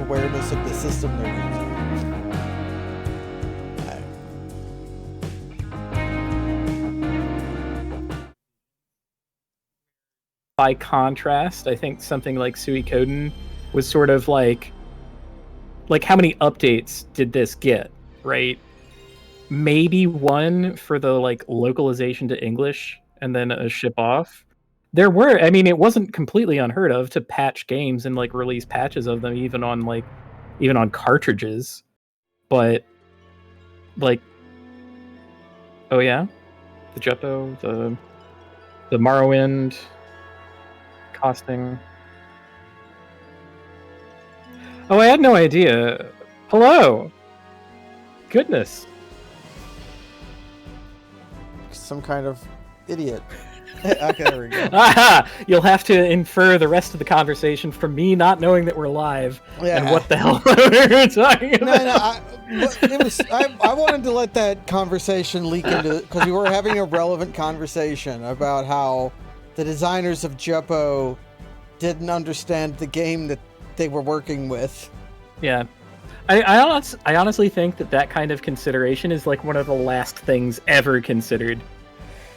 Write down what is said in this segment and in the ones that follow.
awareness of the system they're using. By contrast, I think something like Suikoden was sort of like how many updates did this get, right? Maybe one for the like localization to English and then a ship off. There were, I mean, it wasn't completely unheard of to patch games and like release patches of them even on cartridges. But like, oh yeah, the Jeppo, the Morrowind costing. Oh, I had no idea. Hello. Goodness. Some kind of idiot. Okay, there we go. Aha! You'll have to infer the rest of the conversation from me not knowing that we're live and what the hell we're talking about. I wanted to let that conversation leak into, because we were having a relevant conversation about how the designers of Jeppo didn't understand the game that they were working with. Yeah. I honestly think that kind of consideration is like one of the last things ever considered.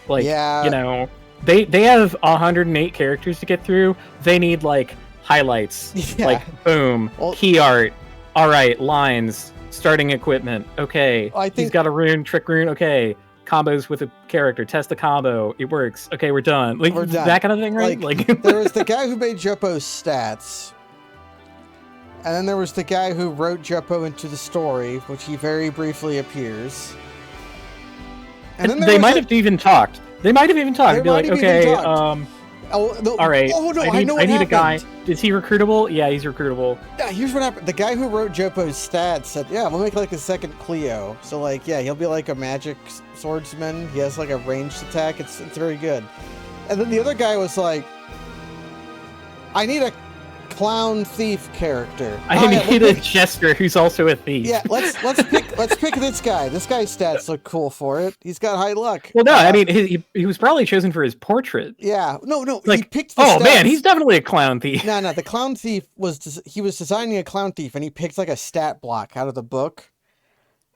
Like, you know, they have 108 characters to get through. They need like highlights, like boom, key art. All right, lines, starting equipment. Okay, he's got a trick rune. Okay, combos with a character. Test the combo. It works. Okay, we're done. Like, we're done. That kind of thing, right? Like there was the guy who made Jeppo's stats. And then there was the guy who wrote Jeppo into the story, which he very briefly appears. And then they might have even talked. They might have even talked. Be like, okay, all right. Oh no, I need a guy. Is he recruitable? Yeah, he's recruitable. Yeah, here's what happened. The guy who wrote Jeppo's stats said, "Yeah, we'll make like a second Cleo. So like, yeah, he'll be like a magic swordsman. He has like a ranged attack. It's very good." And then the other guy was like, "I need a clown thief character. I need a jester who's also a thief." Yeah, let's pick this guy. This guy's stats look cool for it. He's got high luck. Well, no, I mean he was probably chosen for his portrait. Yeah, no, like, he picked the stats. Man, he's definitely a clown thief. No, the clown thief was designing a clown thief, and he picked like a stat block out of the book.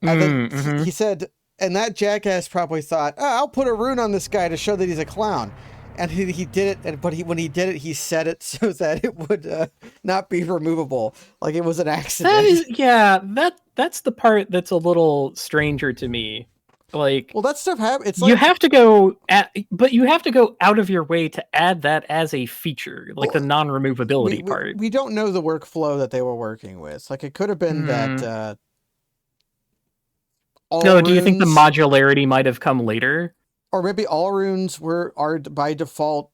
And then he said, and that jackass probably thought, I'll put a rune on this guy to show that he's a clown. And he did it, but when he did it, he set it so that it would not be removable, like it was an accident. That's the part that's a little stranger to me. Like, well, that stuff happens. It's you have to go out of your way to add that as a feature, like the non-removability part. We don't know the workflow that they were working with. Like, it could have been that. Do you think the modularity might have come later? Or maybe all runes are by default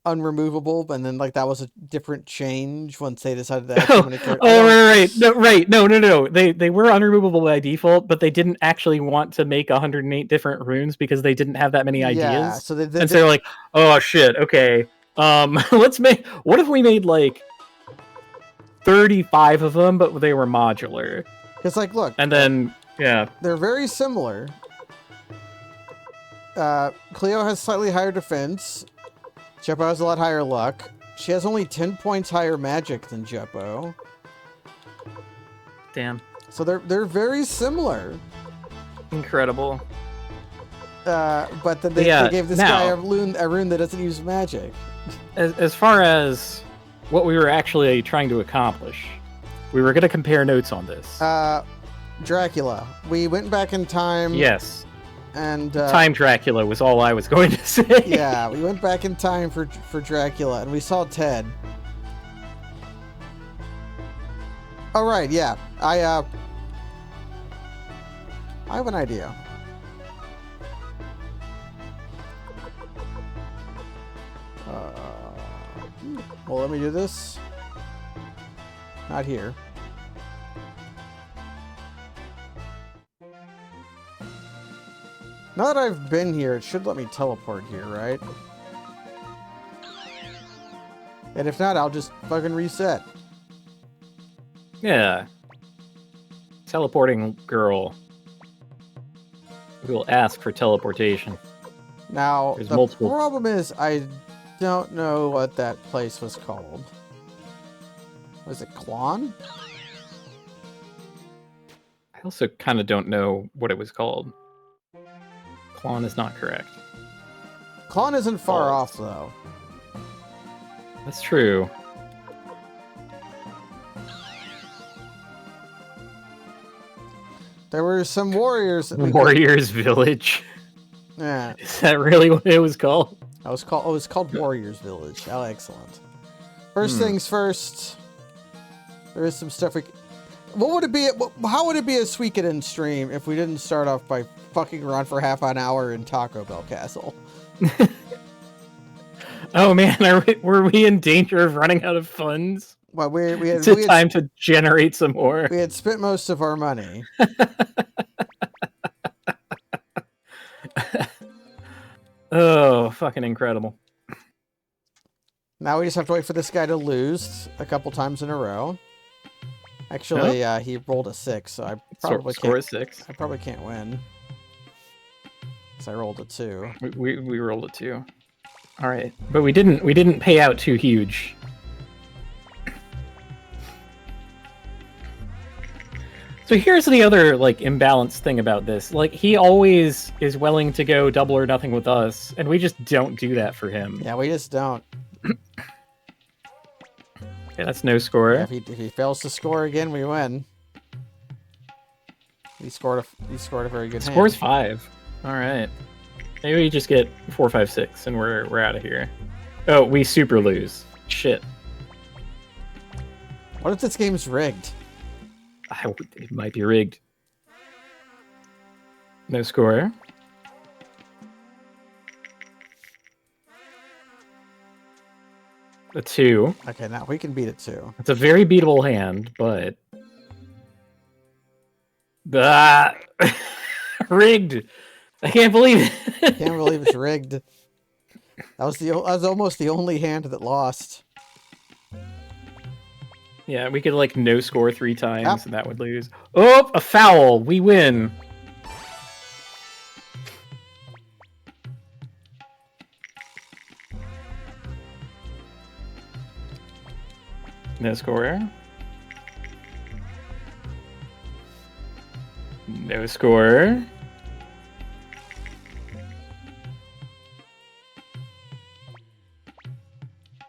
unremovable, and then like that was a different change once they decided to add so many characters. Right. No. They were unremovable by default, but they didn't actually want to make 108 different runes because they didn't have that many ideas. Yeah, so they're like, oh shit, okay. What if we made like 35 of them, but they were modular? It's like, look, and then they're very similar. Cleo has slightly higher defense. Jeppo has a lot higher luck. She has only 10 points higher magic than Jeppo. Damn. So they're very similar. Incredible. But then they gave this guy a rune that doesn't use magic. As far as what we were actually trying to accomplish, we were going to compare notes on this. Dracula. We went back in time. Yes. And Time Dracula was all I was going to say. Yeah, we went back in time for Dracula, and we saw Ted. All right, yeah, I have an idea. Well, let me do this. Not here. Now that I've been here, it should let me teleport here, right? And if not, I'll just fucking reset. Yeah. Teleporting girl. We will ask for teleportation. Now, the problem is I don't know what that place was called. Was it Klon? I also kind of don't know what it was called. Klon is not correct. Klon isn't far off, though. That's true. There were some warriors. Warriors Village. Yeah. Is that really what it was called? It was called Warriors Village. Oh, excellent. First things first. There is some stuff we. What would it be? How would it be a Suikoden stream if we didn't start off by fucking around for half an hour in Taco Bell Castle? Oh man, were we in danger of running out of funds? Well, we had time to generate some more. We had spent most of our money. Oh, fucking incredible. Now we just have to wait for this guy to lose a couple times in a row. Actually, he rolled a 6, so I probably Score a 6. I probably can't win. Because I rolled a 2. We rolled a 2. All right, but we didn't pay out too huge. So here's the other like imbalanced thing about this. Like he always is willing to go double or nothing with us, and we just don't do that for him. Yeah, we just don't. Okay, that's no score. Yeah, if he fails to score again, we win. He scored a very good hand. Score's 5. All right. Maybe we just get 4, 5, 6, and we're out of here. Oh, we super lose. Shit. What if this game's rigged? It might be rigged. No score. A 2. Okay, now we can beat it too. It's a very beatable hand, but rigged. I can't believe it. Can't believe it's rigged. That was almost the only hand that lost. Yeah, we could like no score 3 times and that would lose. Oh, a foul. We win. No score. No score.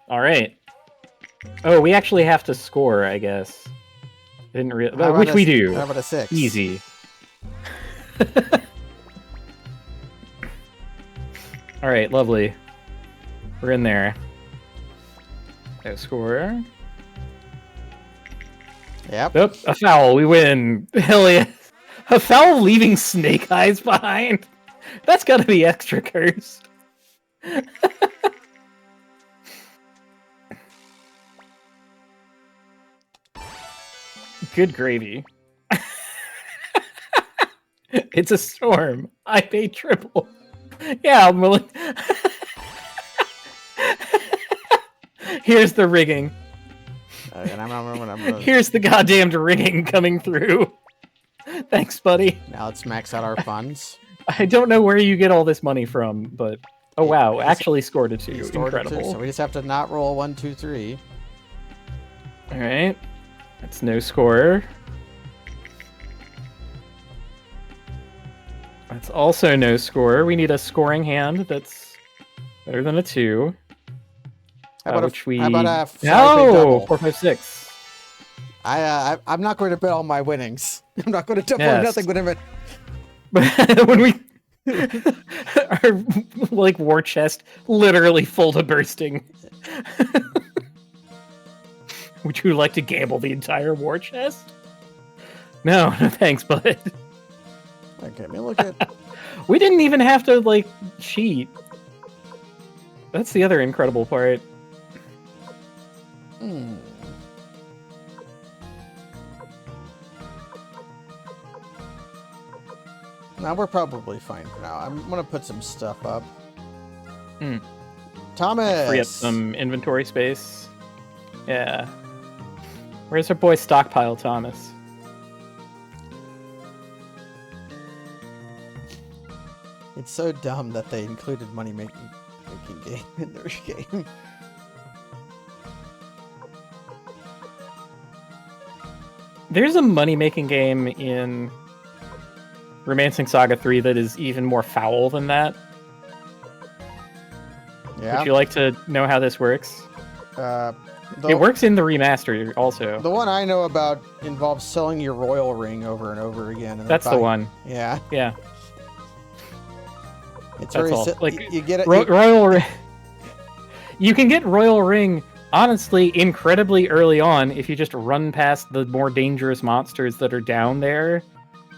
All right. Oh, we actually have to score, I guess. Didn't which we do. How about a 6? Easy. All right, lovely. We're in there. No score. Yep. Nope, a foul. We win. Hell yeah. A foul leaving Snake Eyes behind. That's got to be extra cursed. Good gravy. It's a storm. I pay triple. Yeah, I'm willing. Here's the rigging. Here's the goddamned rigging coming through. Thanks, buddy. Now let's max out our funds. I don't know where you get all this money from, but oh wow, actually scored a 2. Incredible. A 2, so we just have to not roll 1, 2, 3. All right. That's no score. That's also no score. We need a scoring hand that's better than a 2. How about which we... How about a no! 4, 5, 6. I'm not going to bet all my winnings. I'm not going to double or nothing whenever. When we... our, like, war chest literally full to bursting. Would you like to gamble the entire war chest? No, no thanks, bud. Okay, I mean, look at... We didn't even have to, like, cheat. That's the other incredible part. Now we're probably fine for now. I'm going to put some stuff up. Thomas! Free up some inventory space. Yeah. Where's our boy Stockpile Thomas? It's so dumb that they included money-making game in their game. There's a money-making game in Romancing Saga 3 that is even more foul than that. Yeah. Would you like to know how this works? It works in the remaster also. The one I know about involves selling your royal ring over and over again. And that's the one. Yeah. Yeah. It's very like you get it. Royal Ring. You can get Royal Ring honestly incredibly early on if you just run past the more dangerous monsters that are down there,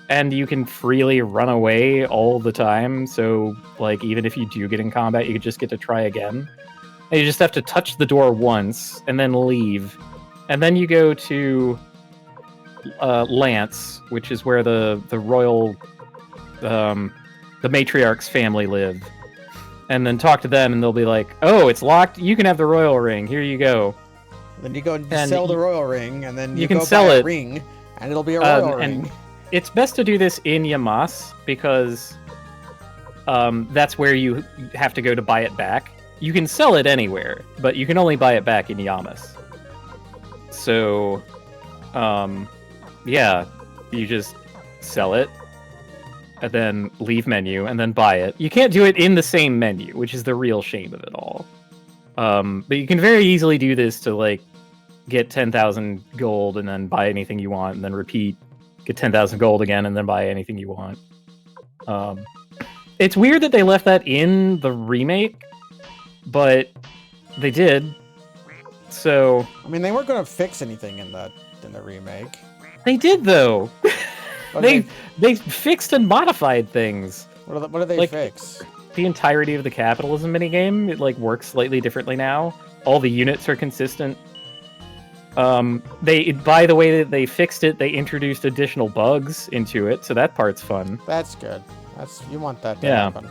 and you can freely run away all the time. So like even if you do get in combat, you just get to try again. And you just have to touch the door once and then leave, and then you go to Lance, which is where the royal the matriarch's family live, and then talk to them, and they'll be like, "Oh, it's locked. You can have the royal ring. Here you go." Then you go and sell the royal ring, and then you can go sell buy it. A ring, and it'll be a royal ring. And it's best to do this in Yamas because that's where you have to go to buy it back. You can sell it anywhere, but you can only buy it back in Yamas. So, yeah, you just sell it, and then leave menu, and then buy it. You can't do it in the same menu, which is the real shame of it all. But you can very easily do this to, like, get 10,000 gold, and then buy anything you want, and then repeat, get 10,000 gold again, and then buy anything you want. It's weird that they left that in the remake, but they did. So I mean, they weren't going to fix anything in the remake. They did, though. They fixed and modified things. What do they fix? The entirety of the capitalism minigame, it like works slightly differently now. All the units are consistent. By the way that they fixed it, they introduced additional bugs into it, so that part's fun. That's good. You want that to happen.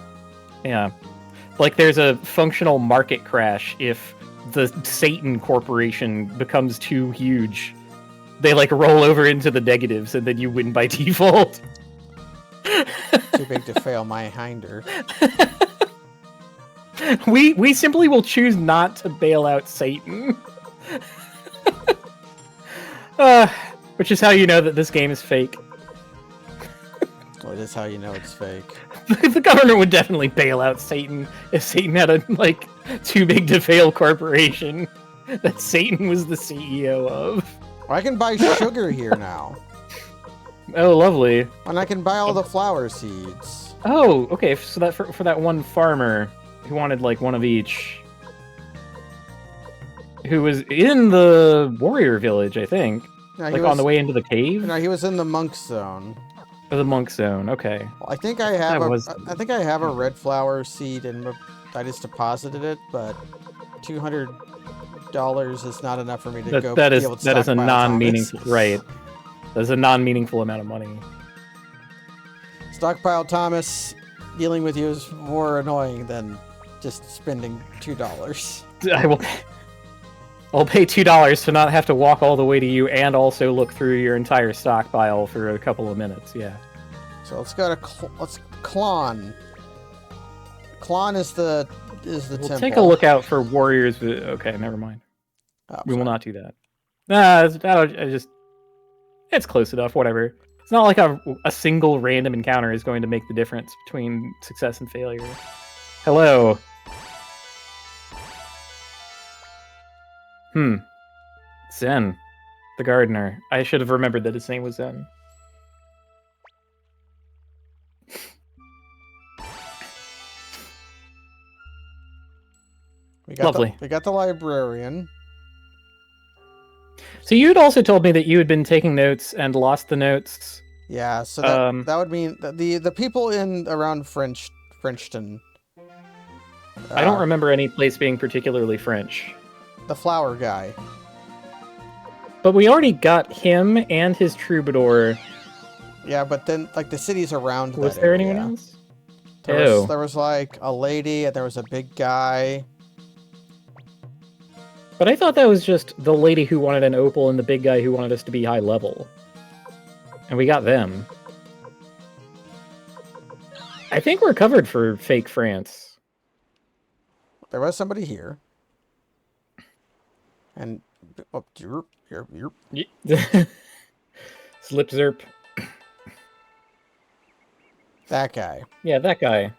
Yeah. Like there's a functional market crash if the Satan Corporation becomes too huge. They like roll over into the negatives, and then you win by default. Too big to fail my hinder. We simply will choose not to bail out Satan. Which is how you know that this game is fake. Well, that's how you know it's fake. The government would definitely bail out Satan if Satan had a like too big to fail corporation that Satan was the CEO of. Well, I can buy sugar here now. Oh, lovely. And I can buy all the flower seeds. Oh, okay. So that for that one farmer who wanted like one of each, who was in the warrior village, I think, no, like on the way into the cave. No, he was in the monk zone. Oh, the monk zone. Okay. Well, I think I have I think I have a red flower seed, and I just deposited it, but $200 is not enough for me to go. That is a non-meaningful right. That's a non-meaningful amount of money. Stockpile Thomas, dealing with you is more annoying than just spending $2. I'll pay $2 to not have to walk all the way to you and also look through your entire stockpile for a couple of minutes. Yeah. So let's go to let's Klon. Klon is the temple. Take a look out for warriors. Okay, never mind. Oh, we will not do that. Nah, it's close enough. Whatever. It's not like a single random encounter is going to make the difference between success and failure. Hello. Zen. The gardener. I should have remembered that his name was Zen. Lovely. We got the librarian. So you had also told me that you had been taking notes and lost the notes. Yeah, so that would mean that the people around Frenchton. I don't remember any place being particularly French. The flower guy. But we already got him and his troubadour. Yeah, but then like the cities around. Was there anyone else? There was like a lady, and there was a big guy. But I thought that was just the lady who wanted an opal and the big guy who wanted us to be high level. And we got them. I think we're covered for fake France. There was somebody here. And... Oh, Slip Zerp. That guy. Yeah, that guy.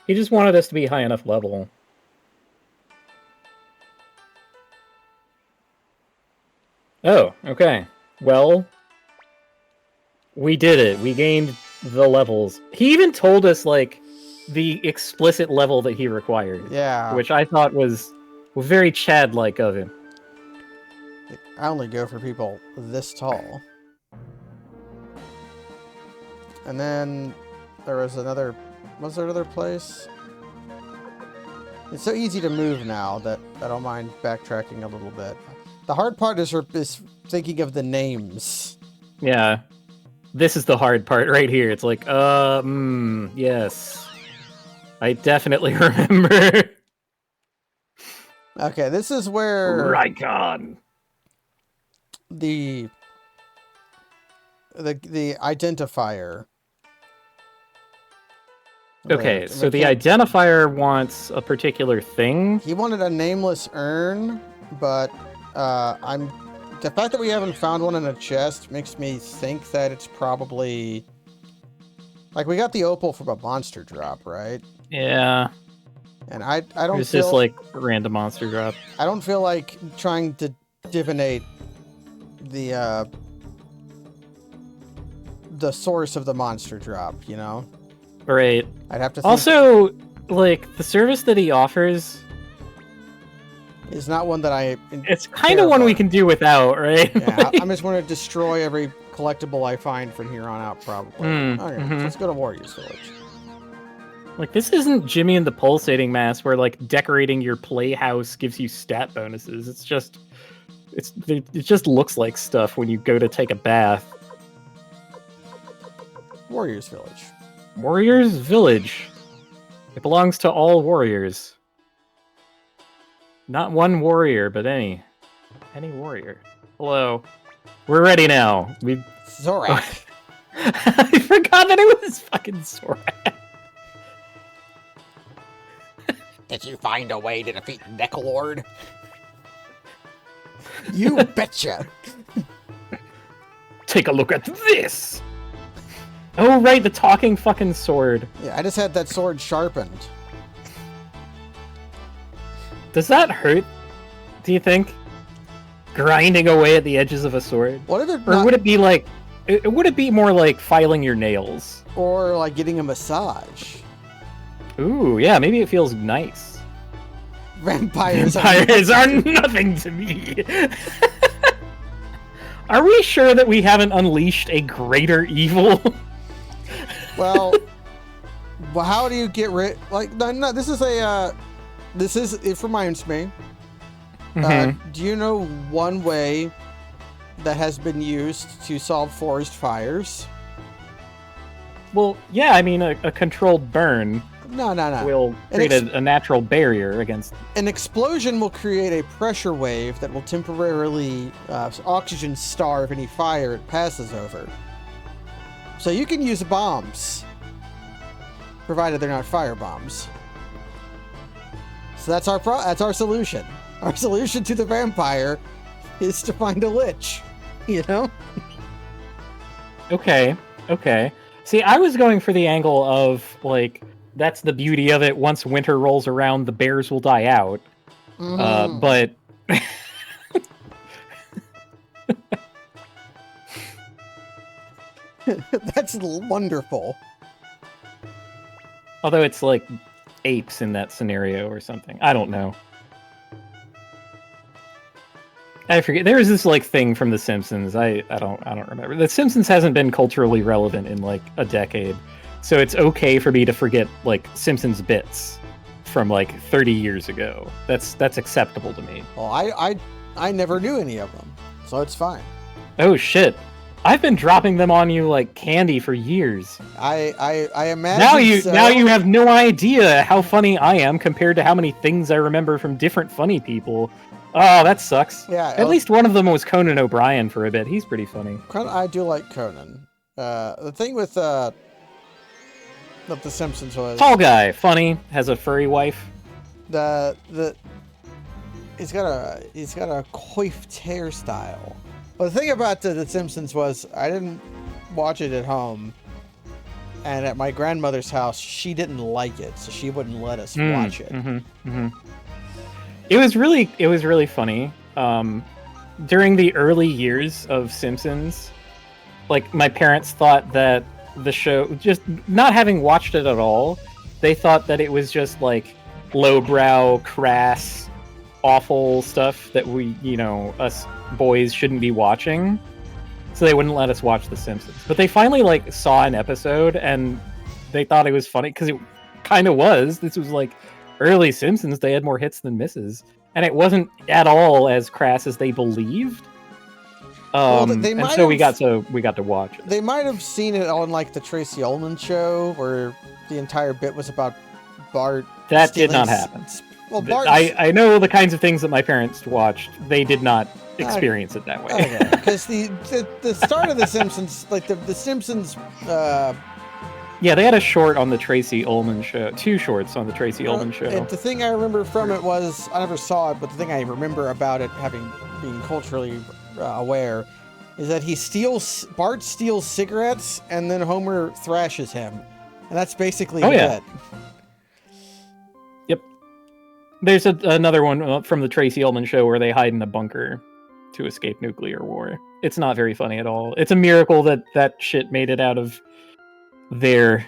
He just wanted us to be high enough level. Oh, okay. Well, we did it. We gained the levels. He even told us, like, the explicit level that he required. Yeah. Which I thought was very Chad-like of him. I only go for people this tall. And then there was another... Was there another place? It's so easy to move now that I don't mind backtracking a little bit. The hard part is thinking of the names. Yeah. This is the hard part right here. It's like, yes. I definitely remember. Okay, this is where... Rykon. The identifier. Okay, so the identifier wants a particular thing. He wanted a nameless urn, but the fact that we haven't found one in a chest makes me think that it's probably like we got the opal from a monster drop, right? Yeah. And I don't It's feel just like a random monster drop. I don't feel like trying to divinate the source of the monster drop, you know? Right. I'd have to think Also, like, the service that he offers is not one that it's kind of one we can do without, right? Yeah, I'm just going to destroy every collectible I find from here on out, probably. Okay, so let's go to Warriors Village. Like, this isn't Jimmy and the Pulsating Mass, where, like, decorating your playhouse gives you stat bonuses. It's just... it just looks like stuff when you go to take a bath. Warriors Village. Warriors Village. It belongs to all warriors. Not one warrior, but any warrior. Hello. We're ready now. Zorak. I forgot that it was fucking Zorak. Did you find a way to defeat Necalord? You betcha. Take a look at this. Oh, right, the talking fucking sword. Yeah, I just had that sword sharpened. Does that hurt, do you think? Grinding away at the edges of a sword? What if it Or would it be like... would it be more like filing your nails? Or like getting a massage. Ooh, yeah, maybe it feels nice. Vampires are nothing to me. Are we sure that we haven't unleashed a greater evil? Well, how do you get rid... Like, no, this is a... it reminds me. Do you know one way that has been used to solve forest fires? Well, yeah, I mean, a controlled burn No. will create a natural barrier against... An explosion will create a pressure wave that will temporarily oxygen starve any fire it passes over. So you can use bombs, provided they're not fire bombs. So that's our solution. Our solution to the vampire is to find a lich, you know? Okay. See, I was going for the angle of, like, that's the beauty of it. Once winter rolls around, the bears will die out. But... That's wonderful. Although it's, like, apes in that scenario or something. I don't know. I forget. There was this like thing from The Simpsons. I don't remember. The Simpsons hasn't been culturally relevant in like a decade, so it's okay for me to forget like Simpsons bits from like 30 years ago. That's acceptable to me. Well, I never knew any of them, so it's fine. Oh shit! I've been dropping them on you like candy for years. I imagine now you have no idea how funny I am compared to how many things I remember from different funny people. Oh, that sucks. Yeah. At least one of them was Conan O'Brien for a bit. He's pretty funny. I do like Conan. The thing with that The Simpsons was tall guy, funny, has a furry wife. He's got a coiffed hairstyle. Well, the thing about The Simpsons was I didn't watch it at home, and at my grandmother's house, she didn't like it, so she wouldn't let us watch it. It was really funny. During the early years of Simpsons, like my parents thought that the show, just not having watched it at all, they thought that it was just like lowbrow, crass, awful stuff that we, us boys shouldn't be watching. So they wouldn't let us watch The Simpsons. But they finally like saw an episode and they thought it was funny because it kind of was. This was like early Simpsons. They had more hits than misses, and it wasn't at all as crass as they believed. And so we got to watch it. They might have seen it on like the Tracy Ullman show, where the entire bit was about Bart. That did not happen. Well, Bart. I know the kinds of things that my parents watched. They did not experience it that way. Okay, because the start of the Simpsons, like the Simpsons. Yeah, they had a short on the Tracy Ullman show. 2 shorts on the Tracy Ullman show. And the thing I remember from it was, I never saw it, but the thing I remember about it, being culturally aware, is that Bart steals cigarettes, and then Homer thrashes him, and that's basically it. Yep. There's another one from the Tracy Ullman show where they hide in a bunker to escape nuclear war. It's not very funny at all. It's a miracle that shit made it out of there.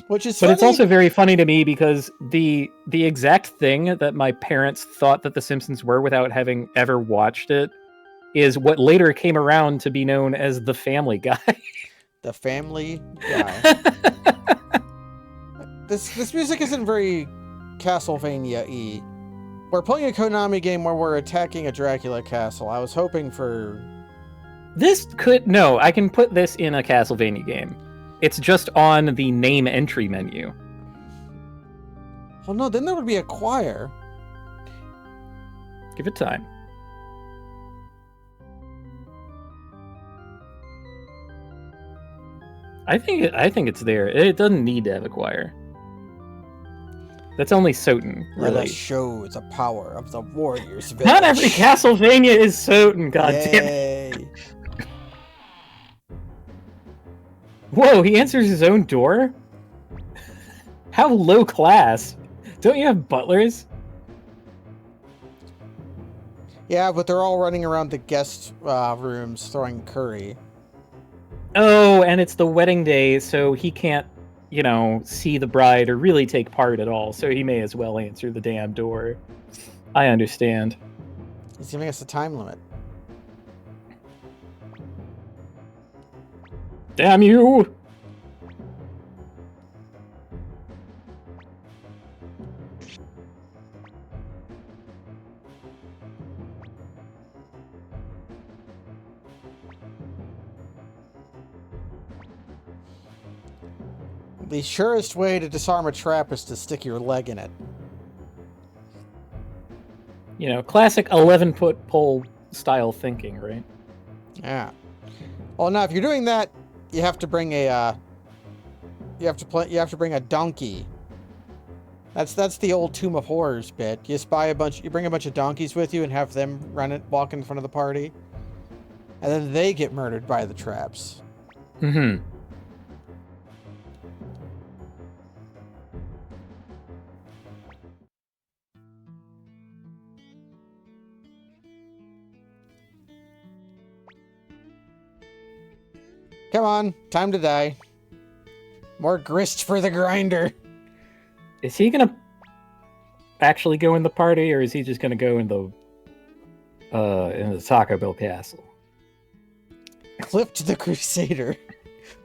Which is but funny. It's also very funny to me because the exact thing that my parents thought that The Simpsons were without having ever watched it is what later came around to be known as the Family Guy. The Family Guy. This music isn't very Castlevania-y. We're playing a Konami game where we're attacking a Dracula castle. I was hoping for... I can put this in a Castlevania game. It's just on the name entry menu. Well, no, then there would be a choir. Give it time. I think it's there. It doesn't need to have a choir. That's only Soten, really. Let us show the power of the warriors village. Not every Castlevania is Soten, goddammit. Whoa, he answers his own door? How low class. Don't you have butlers? Yeah, but they're all running around the guest rooms throwing curry. Oh, and it's the wedding day, so he can't, see the bride or really take part at all, so he may as well answer the damn door. I understand. He's giving us a time limit. Damn you! The surest way to disarm a trap is to stick your leg in it. Classic 11-foot pole style thinking, right? Yeah. Well, now if you're doing that, you have to bring a you have to bring a donkey. That's the old Tomb of Horrors bit. You bring a bunch of donkeys with you and have them walk in front of the party, and then they get murdered by the traps. Mm-hmm. Come on, time to die. More grist for the grinder. Is he gonna actually go in the party, or is he just gonna go in the Taco Bell castle? Clift the Crusader.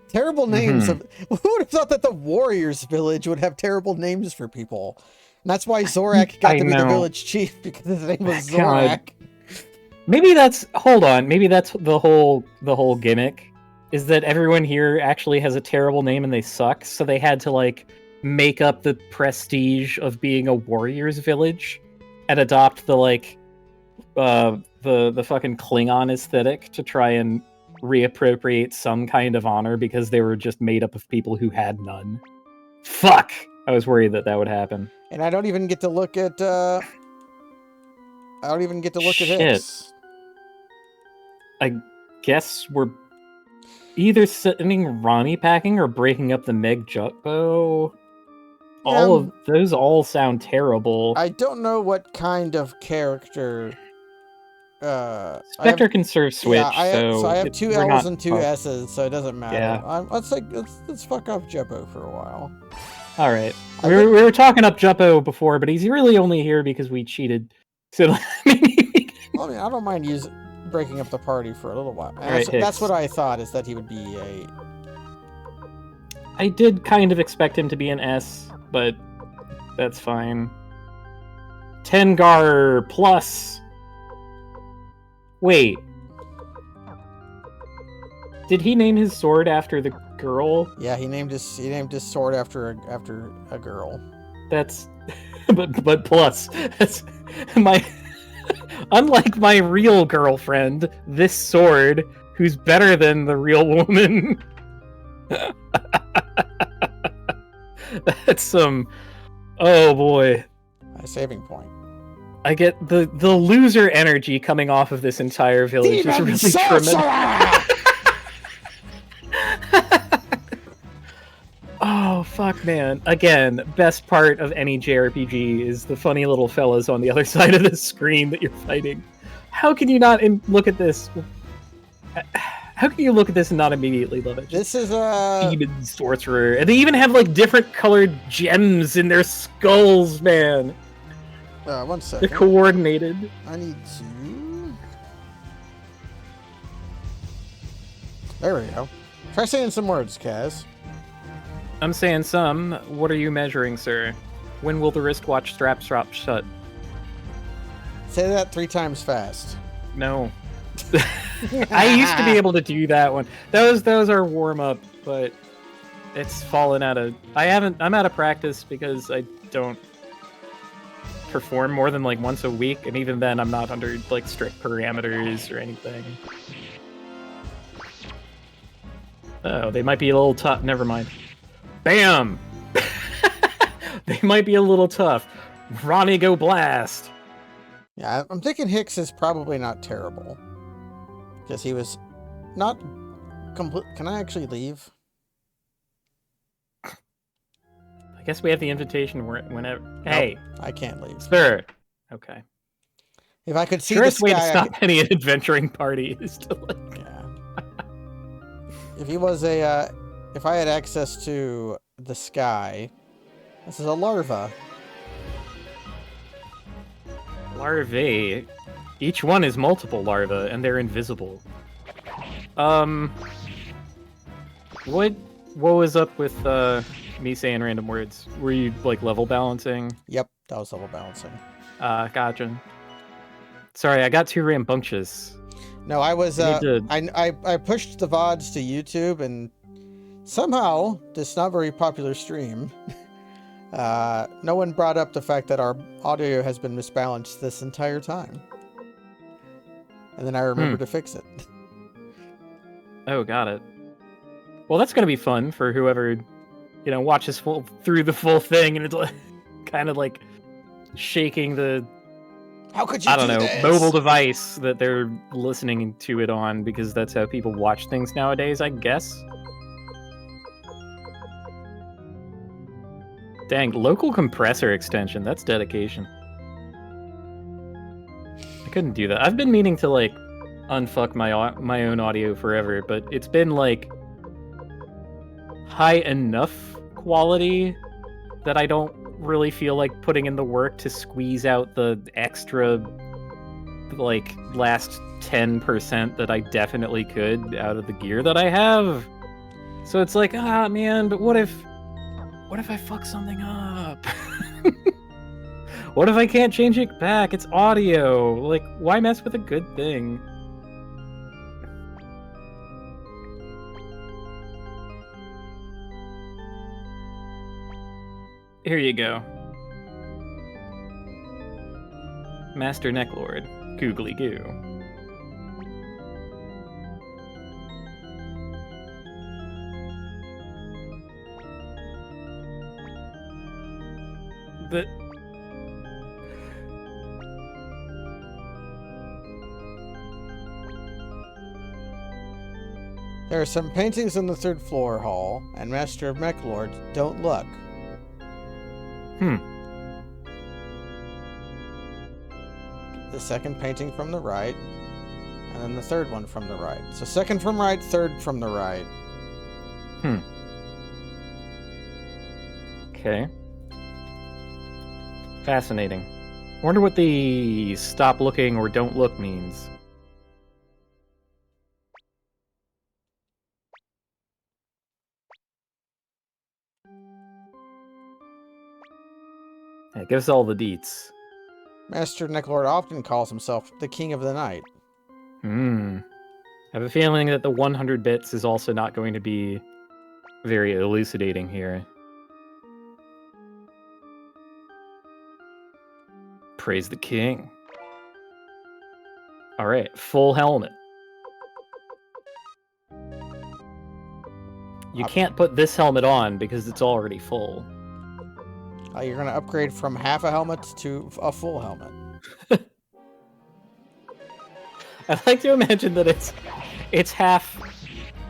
Terrible names. Who would have thought that the Warriors Village would have terrible names for people? And that's why Zorak got to be the village chief, because his name was Zorak. Maybe that's the whole gimmick. Is that everyone here actually has a terrible name and they suck, so they had to make up the prestige of being a warrior's village and adopt the fucking Klingon aesthetic to try and reappropriate some kind of honor because they were just made up of people who had none. Fuck! I was worried that would happen. And I don't even get to look at Hicks. I guess we're either sending Ronnie packing or breaking up the Meg Jutbo. All of those all sound terrible. I don't know what kind of character. Spectre can serve Switch, yeah, I have two L's and two S's, so it doesn't matter. Yeah. Let's fuck off Jeppo for a while. All right, we were talking up Jeppo before, but he's really only here because we cheated. So I don't mind breaking up the party for a little while. That's what I thought, is that he would be a. I did kind of expect him to be an S, but that's fine. Tengar plus. Wait. Did he name his sword after the girl? Yeah, he named his sword after a girl. That's but plus. That's my unlike my real girlfriend, this sword, who's better than the real woman. That's some oh boy. A saving point. I get the loser energy coming off of this entire village. Demon is really tremendous. Oh fuck, man! Again, best part of any JRPG is the funny little fellas on the other side of the screen that you're fighting. How can you not look at this? How can you look at this and not immediately love it? This is a demon sorcerer, and they even have like different colored gems in their skulls, man. 1 second. They're coordinated. I need to. There we go. Try saying some words, Kaz. I'm saying some. What are you measuring, sir? When will the wristwatch straps drop shut? Say that 3 times fast. No. I used to be able to do that one. That was our warm up, but it's fallen out of. I'm out of practice because I don't perform more than like once a week, and even then I'm not under like strict parameters or anything. Oh, they might be a little tough. Never mind. Bam! They might be a little tough. Ronnie, go blast! Yeah, I'm thinking Hicks is probably not terrible. Because he was not complete. Can I actually leave? I guess we have the invitation whenever. Nope, hey! I can't leave. Sir! Okay. If I could see Surest this way guy, to stop any adventuring party is to like... Yeah. If he was a... if I had access to the sky... This is a larva. Larvae. Each one is multiple larvae, and they're invisible. What was up with me saying random words? Were you like level balancing? Yep, that was level balancing. Gotcha. Sorry, I got too rambunctious. No, I was I pushed the VODs to YouTube, and somehow this not very popular stream. No one brought up the fact that our audio has been misbalanced this entire time. And then I remembered to fix it. Oh, got it. Well, that's gonna be fun for whoever, watches through the full thing, and it's like, kind of like shaking the how could you this? Mobile device that they're listening to it on, because that's how people watch things nowadays, I guess. Dang, local compressor extension, that's dedication. I couldn't do that. I've been meaning to like unfuck my own audio forever, but it's been like high enough quality that I don't really feel like putting in the work to squeeze out the extra like last 10% that I definitely could out of the gear that I have. So it's like, man, but what if I fuck something up? What if I can't change it back? It's audio. Like, why mess with a good thing? Here you go. Master Necklord, Googly Goo. There are some paintings on the third floor hall, and Master of Mechlord, don't look. The second painting from the right, and then the third one from the right. So second from right, third from the right. Okay. Fascinating. I wonder what the stop looking or don't look means. Yeah, give us all the deets. Master Mechlord often calls himself the King of the Night. I have a feeling that the 100 bits is also not going to be very elucidating here. Praise the king. All right, full helmet. You can't put this helmet on because it's already full. You're going to upgrade from half a helmet to a full helmet. I like to imagine that it's half,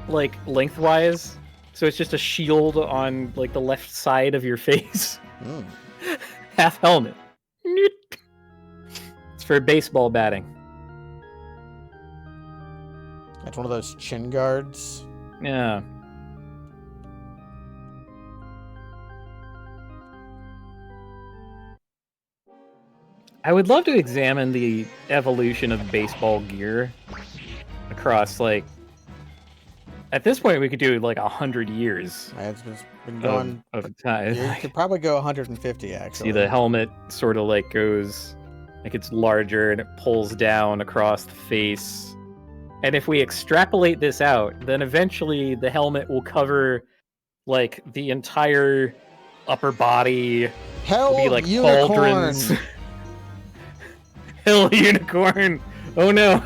like, lengthwise, so it's just a shield on, like, the left side of your face. Half helmet. It's for baseball batting. That's one of those chin guards. Yeah. I would love to examine the evolution of baseball gear across, like, at this point we could do like 100 years. It's been going of time. You could probably go 150 actually. See, the helmet sort of like goes, like it's larger and it pulls down across the face. And if we extrapolate this out, then eventually the helmet will cover like the entire upper body. Hell, will be like unicorn. pauldrons. Hell unicorn! Oh no!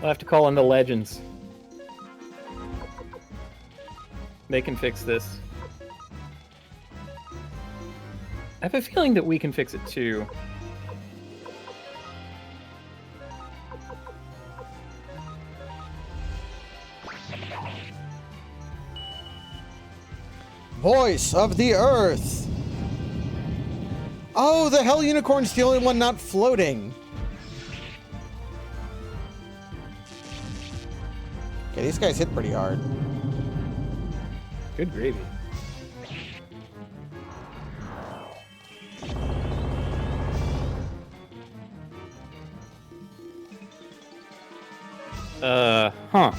I'll have to call in the legends. They can fix this. I have a feeling that we can fix it too. Voice of the Earth! Oh, the Hell Unicorn's the only one not floating. Okay, these guys hit pretty hard. Good gravy. Huh.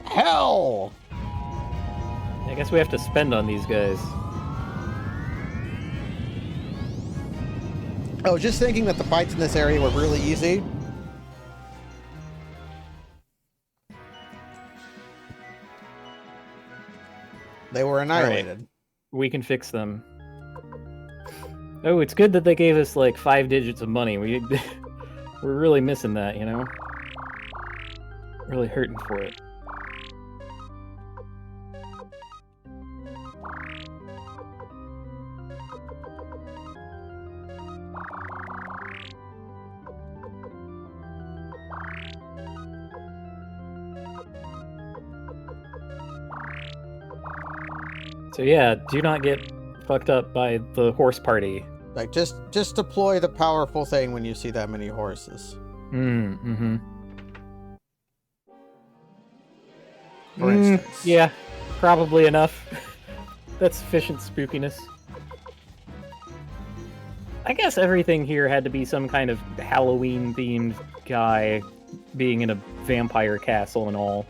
Hell! I guess we have to spend on these guys. Oh, just thinking that the fights in this area were really easy. They were annihilated. Right. We can fix them. Oh, it's good that they gave us like 5 digits of money. We're really missing that, you know? Really hurting for it. So yeah, do not get fucked up by the horse party. Like, just deploy the powerful thing when you see that many horses. Mm-hmm. For instance. Yeah, probably enough. That's sufficient spookiness. I guess everything here had to be some kind of Halloween-themed guy being in a vampire castle and all.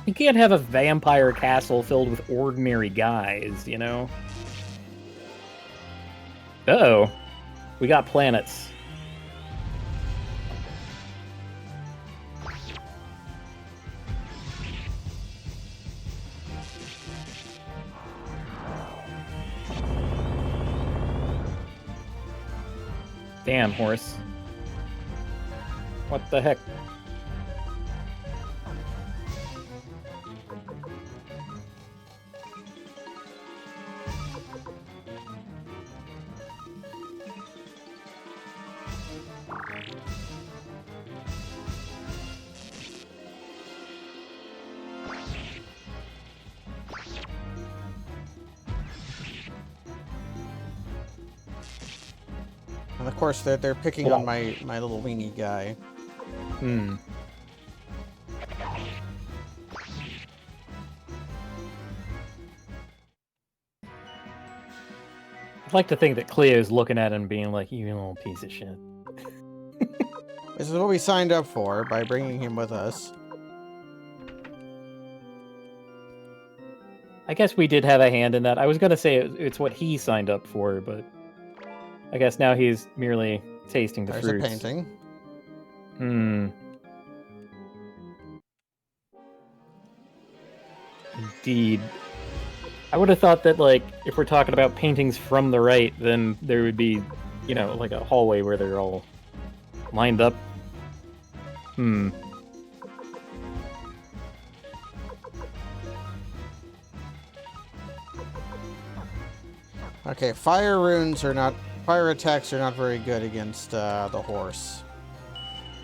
You can't have a vampire castle filled with ordinary guys, you know? Uh-oh. We got planets. Damn, horse. What the heck? And of course, they're picking on my little weenie guy. Hmm. I'd like to think that Cleo's looking at him being like, you little piece of shit. This is what we signed up for by bringing him with us. I guess we did have a hand in that. I was going to say it's what he signed up for, but I guess now he's merely tasting the fruits. There's a painting. Hmm. Indeed. I would have thought that, like, if we're talking about paintings from the right, then there would be, you know, like a hallway where they're all lined up. Hmm. Okay, fire attacks are not very good against the horse.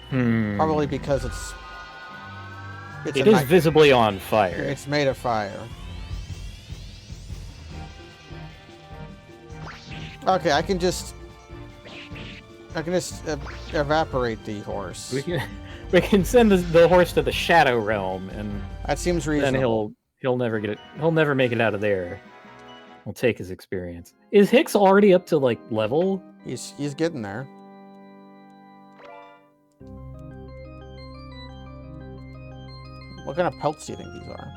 Hmm. Probably because it is visibly on fire. It's made of fire. Okay, I can just evaporate the horse. We can send the horse to the Shadow Realm, and that seems reasonable. Then he'll never get it. He'll never make it out of there. We'll take his experience. Is Hicks already up to like level? He's getting there. What kind of pelts do you think these are?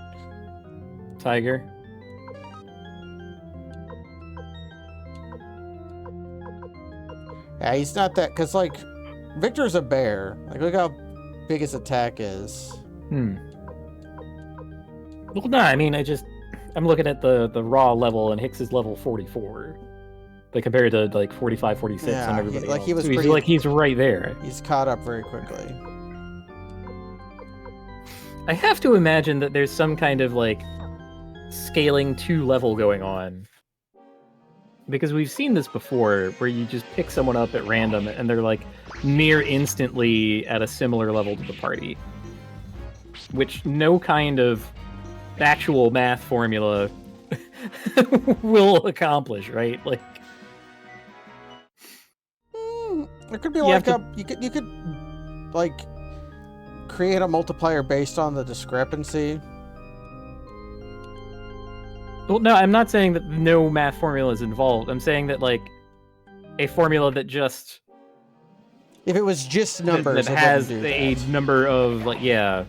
Tiger. Yeah, he's not that, because, like, Victor's a bear. Like, look how big his attack is. Hmm. Well, no, I mean, I'm looking at the raw level, and Hicks is level 44. Like, compared to, like, 45, 46 yeah, on everybody else. He was so he's right there. He's caught up very quickly. I have to imagine that there's some kind of, like, scaling 2 level going on. Because we've seen this before, where you just pick someone up at random, and they're, like, near instantly at a similar level to the party. Which no kind of actual math formula will accomplish, right? Like, it could be like you could like create a multiplier based on the discrepancy. Well, no, I'm not saying that no math formula is involved. I'm saying that, like, a formula that just... If it was just numbers, that has a number of, like, yeah,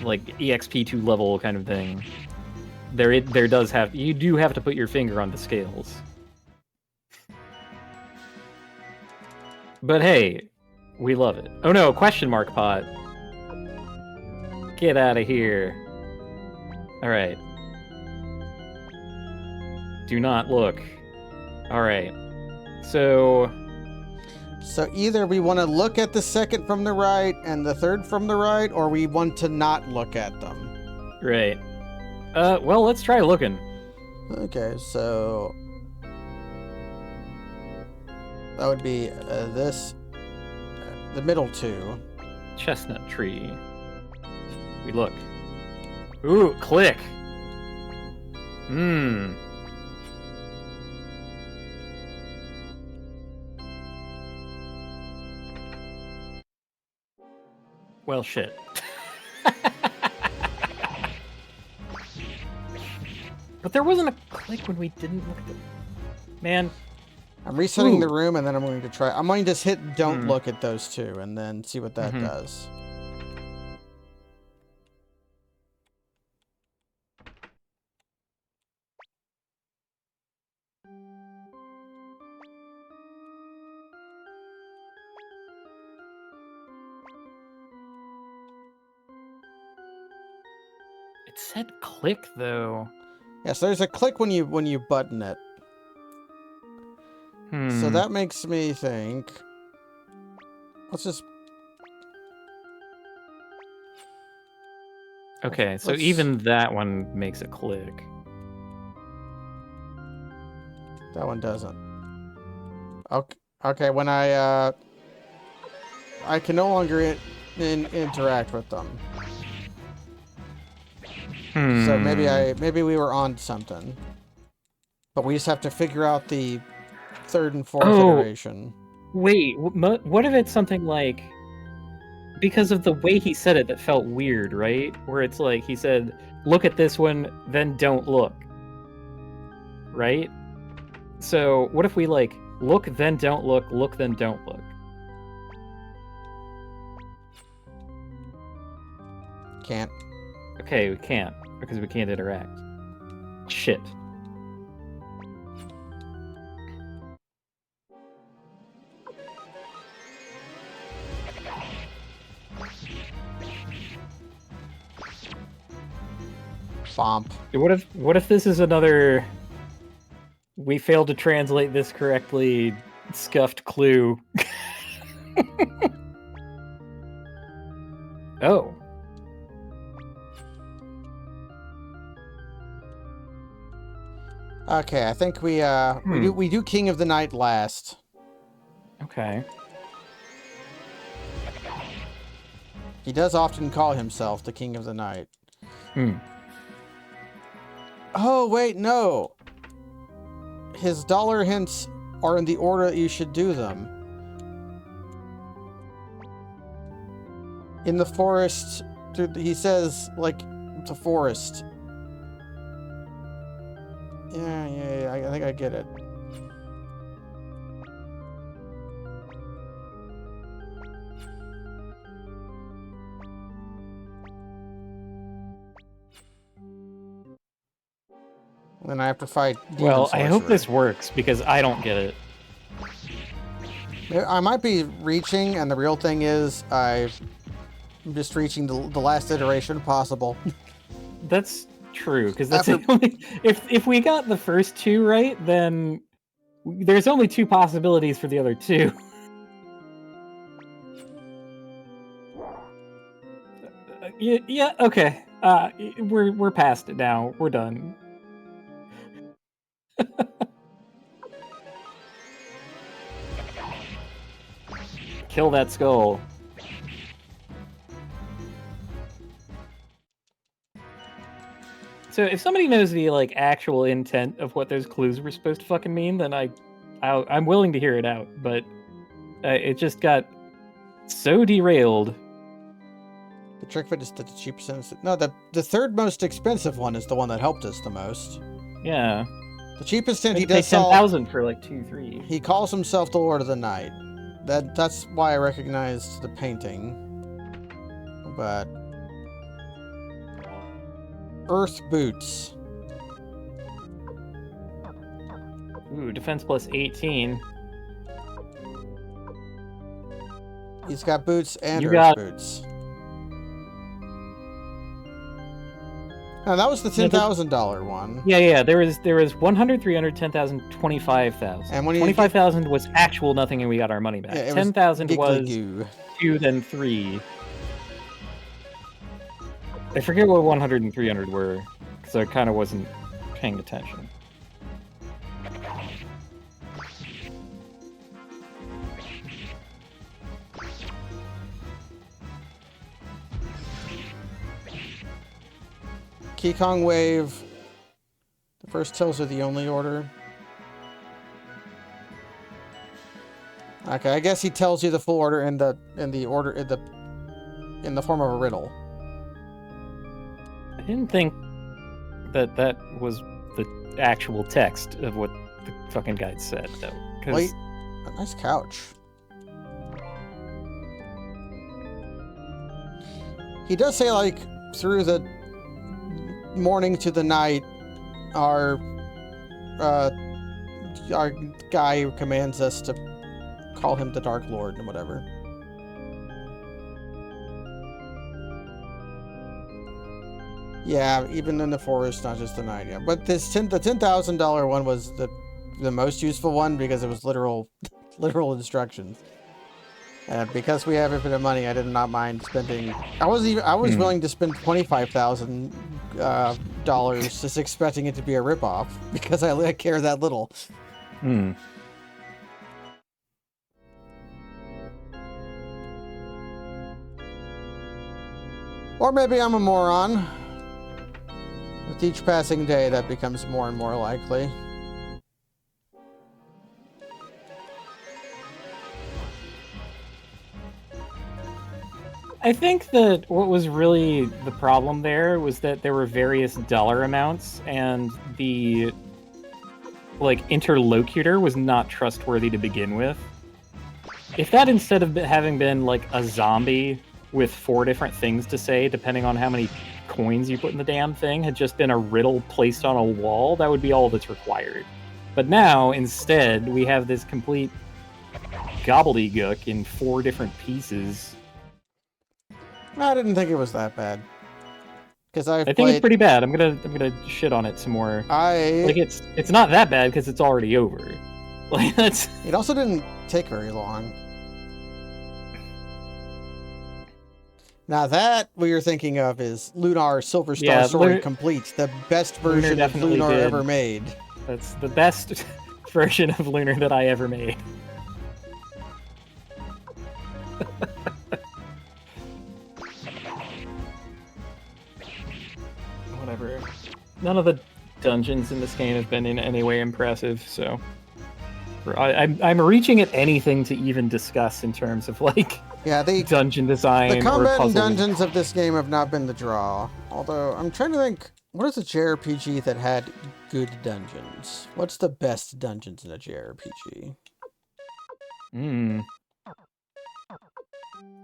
like, EXP2 level kind of thing. There does have... You do have to put your finger on the scales. But hey, we love it. Oh no, question mark pot. Get out of here. Alright. Do not look. Alright. So either we want to look at the second from the right and the third from the right, or we want to not look at them. Right. Well, let's try looking. Okay, so that would be the middle two. Chestnut tree. We look. Ooh, click. Hmm. Well, shit. But there wasn't a click when we didn't look at it. Man. I'm resetting the room, and then I'm going to try... I'm going to just hit don't look at those two, and then see what that does. It said click, though. Yeah, so there's a click when you button it. So that makes me think... Let's just Okay, so Let's- even that one makes a click. That one doesn't. Okay, when I can no longer interact with them. So maybe we were on something. But we just have to figure out the third and fourth iteration. Wait, what if it's something like, because of the way he said it that felt weird, right? Where it's like he said, look at this one, then don't look. Right? So what if we like look, then don't look, then don't look? Can't. Okay, we can't, because we can't interact. Shit. Bomp. What if this is another, we failed to translate this correctly, scuffed clue? Oh. Okay, I think we do King of the Night last. Okay. He does often call himself the King of the Night. Oh, wait, no. His dollar hints are in the order that you should do them. In the forest, he says, like, the forest. Yeah, I think I get it. And then I have to fight demon Well, I hope sorcerer. this works, because I don't get it. I might be reaching, and the real thing is I'm just reaching the last iteration possible. That's true, because that's the only, if we got the first two right, then there's only two possibilities for the other two. Yeah, okay. We're past it now. We're done. Kill that skull. So if somebody knows the like actual intent of what those clues were supposed to fucking mean, then I'm willing to hear it out. But it just got so derailed. The trick fit is the cheapest. No, the third most expensive one is the one that helped us the most. Yeah. The cheapest hint he pay does solve. 10,000 for like 2-3. He calls himself the Lord of the Night. That's why I recognized the painting. But Earth Boots. Ooh, defense plus 18. He's got boots and You Earth got- Boots. No, that was the $10,000 one. Yeah. There was 100, 300, 10,000, 25,000. And when 25,000 was actual nothing, and we got our money back. Yeah, 10,000 was goo. 2, then 3. I forget what 100 and 300 were, because I kind of wasn't paying attention. Kong Wave. The first tells are the only order. Okay, I guess he tells you the full order in the form of a riddle. I didn't think that was the actual text of what the fucking guide said, though. Wait, a nice couch. He does say, like, through the morning to the night, our guy who commands us to call him the Dark Lord and whatever. Yeah, even in the forest, not just the night. Yeah, but the $10,000 one was the most useful one because it was literal instructions. And because we have infinite money, I did not mind spending. I was willing to spend $25,000 just expecting it to be a ripoff because I care that little. Or maybe I'm a moron. With each passing day, that becomes more and more likely. I think that what was really the problem there was that there were various dollar amounts, and the interlocutor was not trustworthy to begin with. If that, instead of having been like a zombie with 4 different things to say, depending on how many coins you put in the damn thing, had just been a riddle placed on a wall, that would be all that's required. But now, instead, we have this complete gobbledygook in 4 different pieces. I didn't think it was that bad. Because I think it's pretty bad. I'm gonna shit on it some more. It's not that bad because it's already over. It also didn't take very long. Now that what you're thinking of is Lunar Silver Star Story Complete, the best version of Lunar ever made. That's the best version of Lunar that I ever made. Whatever. None of the dungeons in this game have been in any way impressive, so I'm reaching at anything to even discuss in terms of dungeon design. The combat and dungeons of this game have not been the draw. Although I'm trying to think, what is a JRPG that had good dungeons? What's the best dungeons in a JRPG?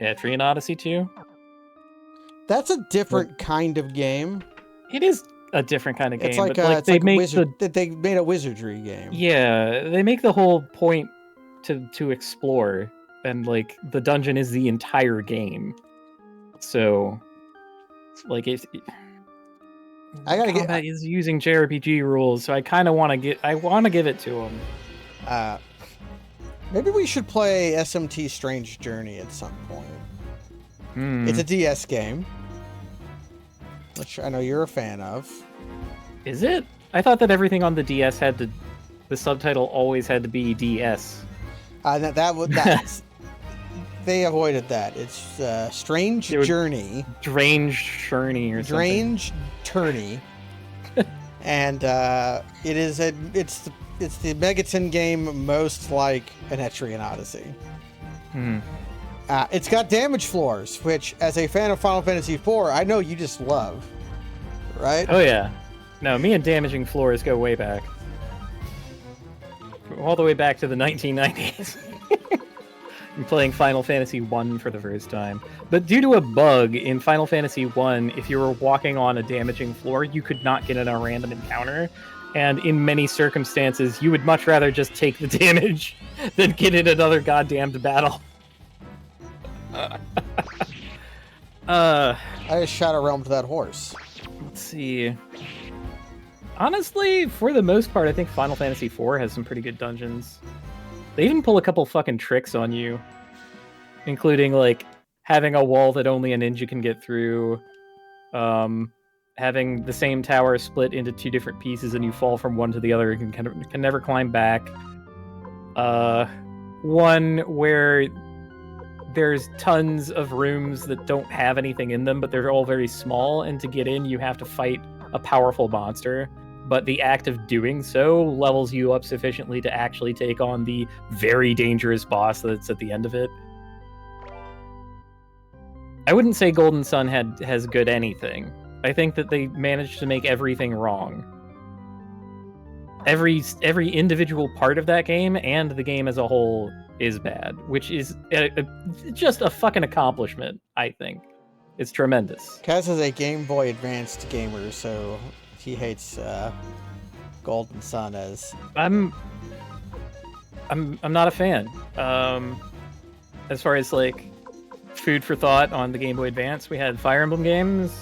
Etrian Odyssey 2? That's a different kind of game. It is a different kind of game. It's like, they made a wizardry game. Yeah, they make the whole point to explore, and the dungeon is the entire game. So, combat is using JRPG rules, so I kind of want to give it to them. Maybe we should play SMT Strange Journey at some point. It's a DS game, which I know you're a fan of. Is it? I thought that everything on the DS the subtitle always had to be DS. They avoided that. It's Strange Journey. Strange Journey or something. Strange Journey. And it's the Megaton game most like an Etrian Odyssey. It's got damage floors, which, as a fan of Final Fantasy IV, I know you just love. Right? Oh, yeah. No, me and damaging floors go way back. All the way back to the 1990s. I'm playing Final Fantasy I for the first time. But due to a bug in Final Fantasy I, if you were walking on a damaging floor, you could not get in a random encounter. And in many circumstances, you would much rather just take the damage than get in another goddamned battle. I just Shadow Realm to that horse. Let's see. Honestly, for the most part, I think Final Fantasy IV has some pretty good dungeons. They even pull a couple fucking tricks on you, including having a wall that only a ninja can get through, having the same tower split into 2 different pieces and you fall from one to the other and can never climb back. One where there's tons of rooms that don't have anything in them, but they're all very small, and to get in you have to fight a powerful monster. But the act of doing so levels you up sufficiently to actually take on the very dangerous boss that's at the end of it. I wouldn't say Golden Sun has good anything. I think that they managed to make everything wrong. Every individual part of that game and the game as a whole is bad, which is just a fucking accomplishment, I think. It's tremendous. Kaz is a Game Boy Advanced gamer, so he hates Golden Sun as... I'm not a fan. As far as food for thought on the Game Boy Advance, we had Fire Emblem games.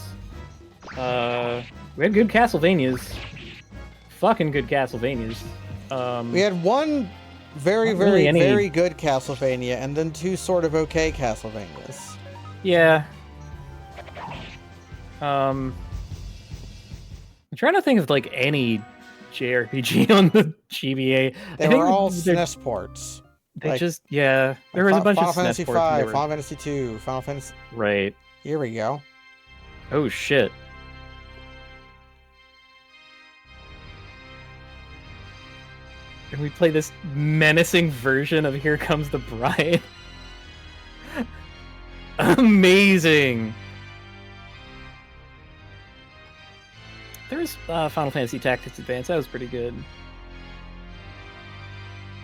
We had good Castlevanias. Fucking good Castlevanias. We had one very, Not really any... very good Castlevania, and then 2 sort of okay Castlevanias. Yeah. I'm trying to think of like any JRPG on the GBA. They were all SNES ports. They like, just, yeah. There was a bunch of SNES ports. Final Fantasy V, Final Fantasy 2, Final Fantasy... Right. Here we go. Oh, shit. And we play this menacing version of Here Comes the Bride. Amazing! There's Final Fantasy Tactics Advance. That was pretty good.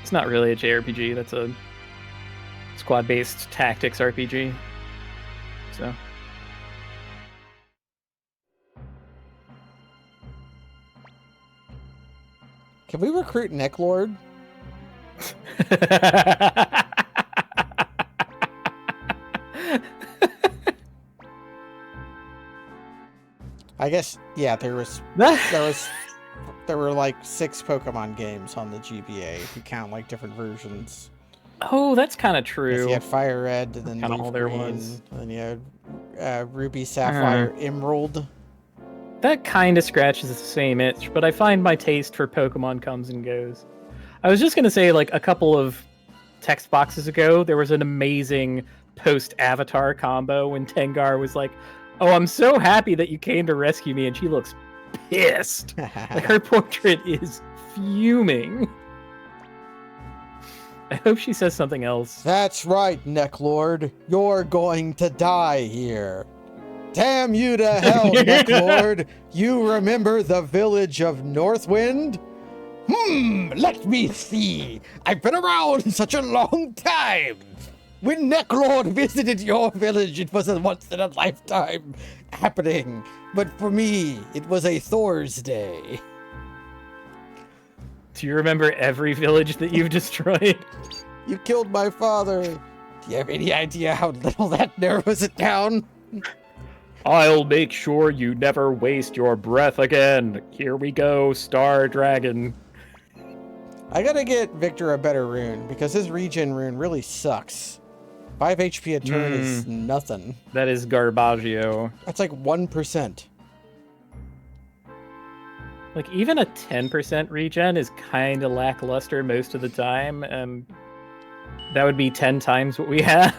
It's not really a JRPG. That's a squad-based tactics RPG. So... Can we recruit Necklord? I guess, yeah, there were like 6 Pokemon games on the GBA if you count like different versions. Oh, that's kind of true. You had Fire Red, and then kind of all there Green, was. and then you had Ruby, Sapphire, Emerald. That kind of scratches the same itch, but I find my taste for Pokemon comes and goes. I was just going to say, like, a couple of text boxes ago, there was an amazing post-Avatar combo when Tengar was like, "Oh, I'm so happy that you came to rescue me," and she looks pissed. Like, her portrait is fuming. I hope she says something else. That's right, Necklord. You're going to die here. Damn you to hell, Necklord! You remember the village of Northwind? Let me see. I've been around such a long time. When Necklord visited your village, it was a once-in-a-lifetime happening. But for me, it was a Thor's Day. Do you remember every village that you've destroyed? You killed my father. Do you have any idea how little that narrows it down? I'll make sure you never waste your breath again. Here we go, Star Dragon. I gotta get Victor a better rune, because his regen rune really sucks. 5 HP a turn is nothing. That is Garbaggio. That's like 1%. Like, even a 10% regen is kind of lackluster most of the time, and that would be 10 times what we have.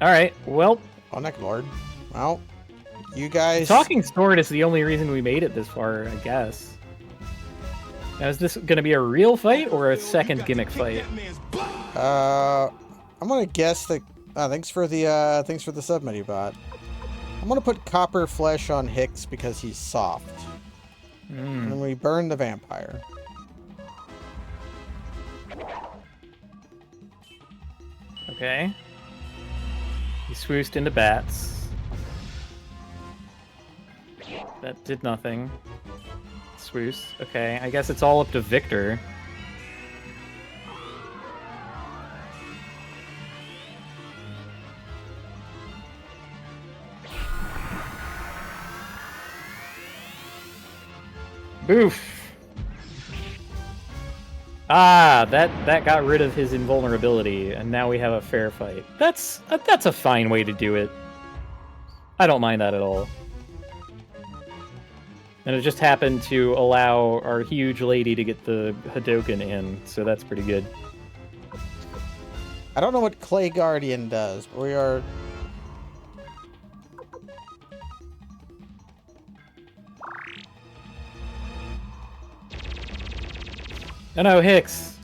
Alright, well... Oh, Necklord. Well, you guys... Talking Sword is the only reason we made it this far, I guess. Now, is this going to be a real fight or a second gimmick fight? I'm gonna guess that... thanks for the submenu bot. I'm gonna put Copper Flesh on Hicks because he's soft. And then we burn the vampire. Okay. He swooshed into bats. That did nothing. Swoosh. Okay, I guess it's all up to Victor. Boof! Ah, that got rid of his invulnerability, and now we have a fair fight. That's a fine way to do it. I don't mind that at all. And it just happened to allow our huge lady to get the Hadoken in, so that's pretty good. I don't know what Clay Guardian does, but we are... Oh no, Hicks!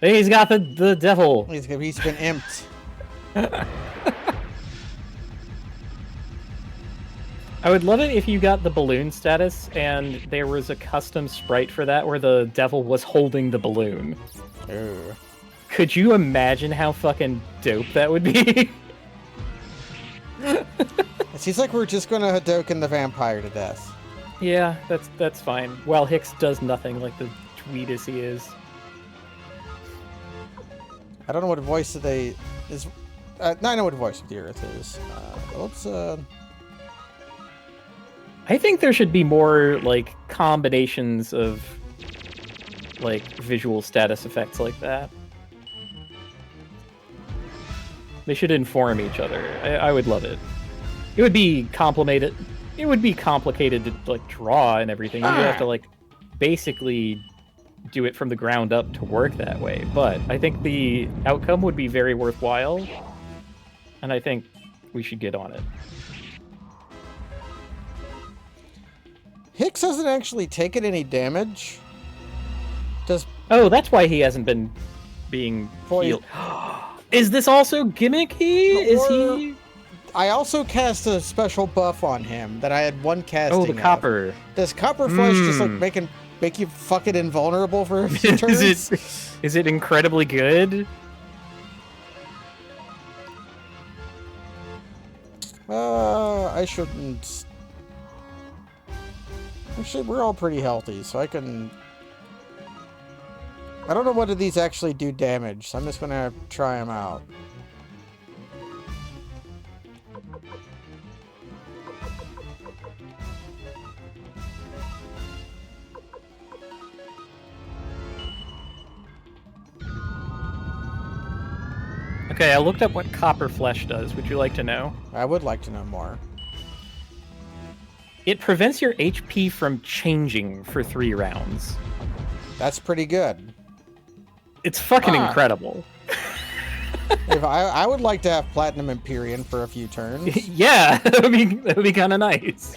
He's got the devil! He's been imped. I would love it if you got the balloon status and there was a custom sprite for that where the devil was holding the balloon. Ugh. Could you imagine how fucking dope that would be? It seems like we're just gonna Hadoken the vampire to death. Yeah, that's fine. While Hicks does nothing like the tweetus he is. I don't know what voice they is. I know what Voice of the Earth is. Let's. I think there should be more like combinations of like visual status effects like that. They should inform each other. I would love it. It would be complicated. It would be complicated to like draw and everything. You would have to like basically do it from the ground up to work that way. But I think the outcome would be very worthwhile, and I think we should get on it. Hicks hasn't actually taken any damage. Oh, that's why he hasn't been being healed. Is this also gimmicky? Is he? I also cast a special buff on him that I had one casting. Oh, the copper. Does copper flesh just like make you fucking invulnerable for a few turns? Is it incredibly good? I shouldn't. Actually, we're all pretty healthy, so I can. I don't know whether these actually do damage, so I'm just gonna try them out. Okay, I looked up what copper flesh does. Would you like to know? I would like to know more. It prevents your HP from changing for 3 rounds. That's pretty good. It's fucking incredible. If I would like to have Platinum Empyrean for a few turns. Yeah, that would be kind of nice.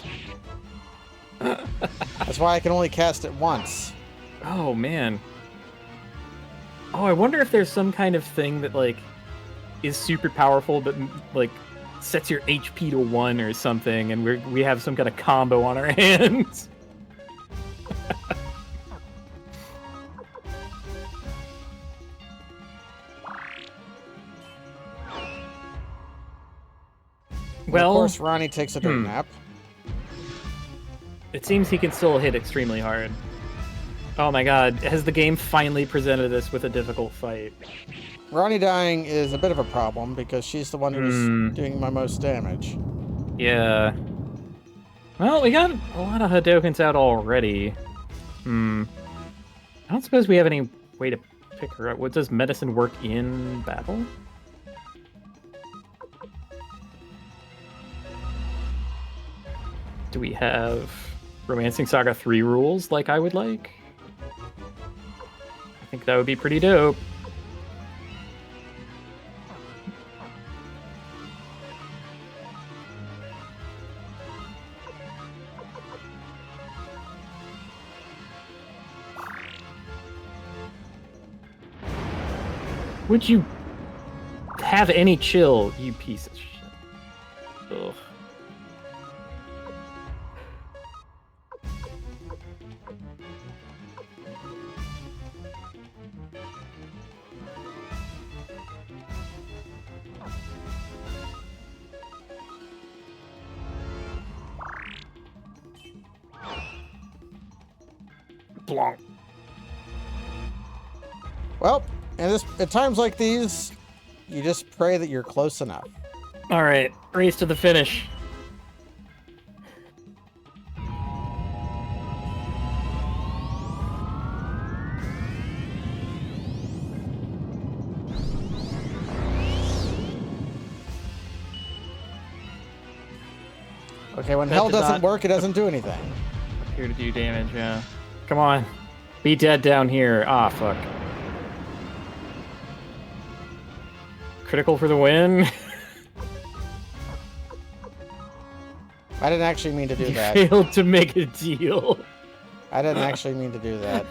That's why I can only cast it once. Oh, man. Oh, I wonder if there's some kind of thing that, like, is super powerful, but, like, sets your HP to 1 or something, and we have some kind of combo on our hands. Well, of course, Ronnie takes a dirt nap. It seems he can still hit extremely hard. Oh my god, has the game finally presented us with a difficult fight? Ronnie dying is a bit of a problem because she's the one who's doing my most damage. Yeah. Well, we got a lot of Hadokens out already. I don't suppose we have any way to pick her up. What does medicine work in battle? Do we have Romancing Saga 3 rules like I would like? I think that would be pretty dope. Would you have any chill, you piece of shit? Ugh. Blanc. Well, and at times like these, you just pray that you're close enough. All right, race to the finish. Okay, when hell doesn't work, it doesn't do anything. Here to do damage, yeah. Come on. Be dead down here. Ah, fuck. Critical for the win. I didn't actually mean to do that. Failed to make a deal. I didn't actually mean to do that.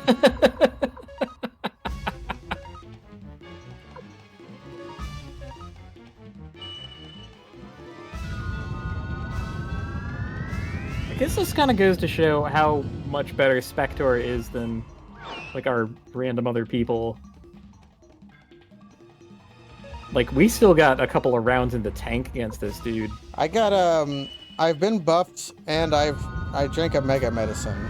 I guess this kind of goes to show how much better Spector is than, like, our random other people. Like, we still got a couple of rounds in the tank against this dude. I got, I've been buffed, and I drank a mega medicine.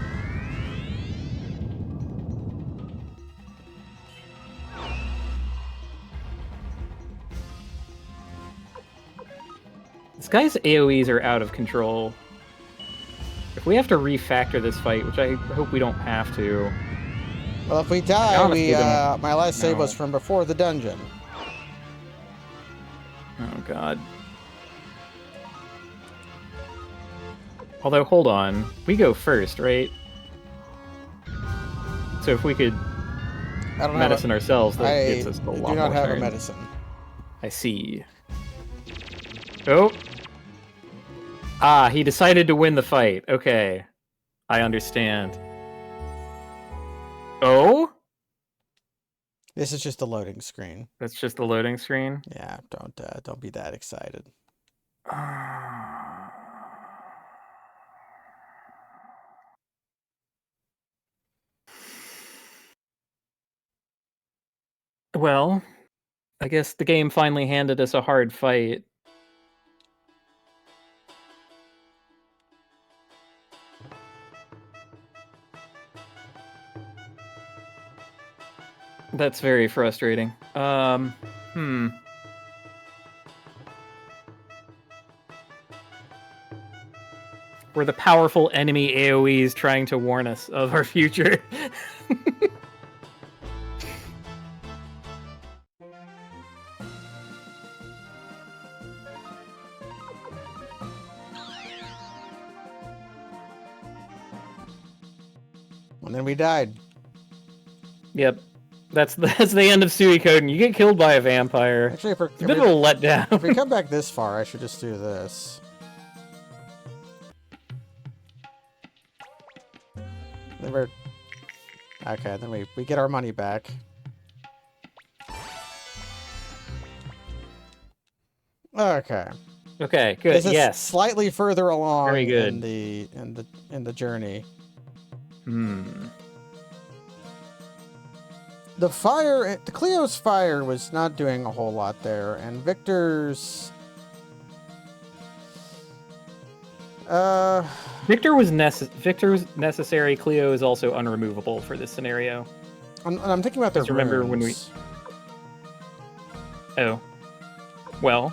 This guy's AoEs are out of control. If we have to refactor this fight, which I hope we don't have to. Well, if we die, my last save was from before the dungeon. Oh, God. Although, hold on. We go first, right? So if we could medicine ourselves, that gets us a lot more. I do not have a medicine. I see. Oh. Ah, he decided to win the fight. Okay. I understand. Oh? This is just a loading screen. That's just the loading screen? Yeah, don't be that excited. Well, I guess the game finally handed us a hard fight. That's very frustrating. Were the powerful enemy AoEs trying to warn us of our future? And then we died. Yep. That's the end of Suikoden. You get killed by a vampire. Actually, it's a bit of a letdown. If we come back this far, I should just do this. Then we're... Okay, then we get our money back. Okay. Okay, good. This is yes. slightly further along Very good. in the journey. The Cleo's fire was not doing a whole lot there, and Victor's... Victor was necessary. Cleo is also unremovable for this scenario. I'm thinking about the runes. Remember when we... Oh. Well.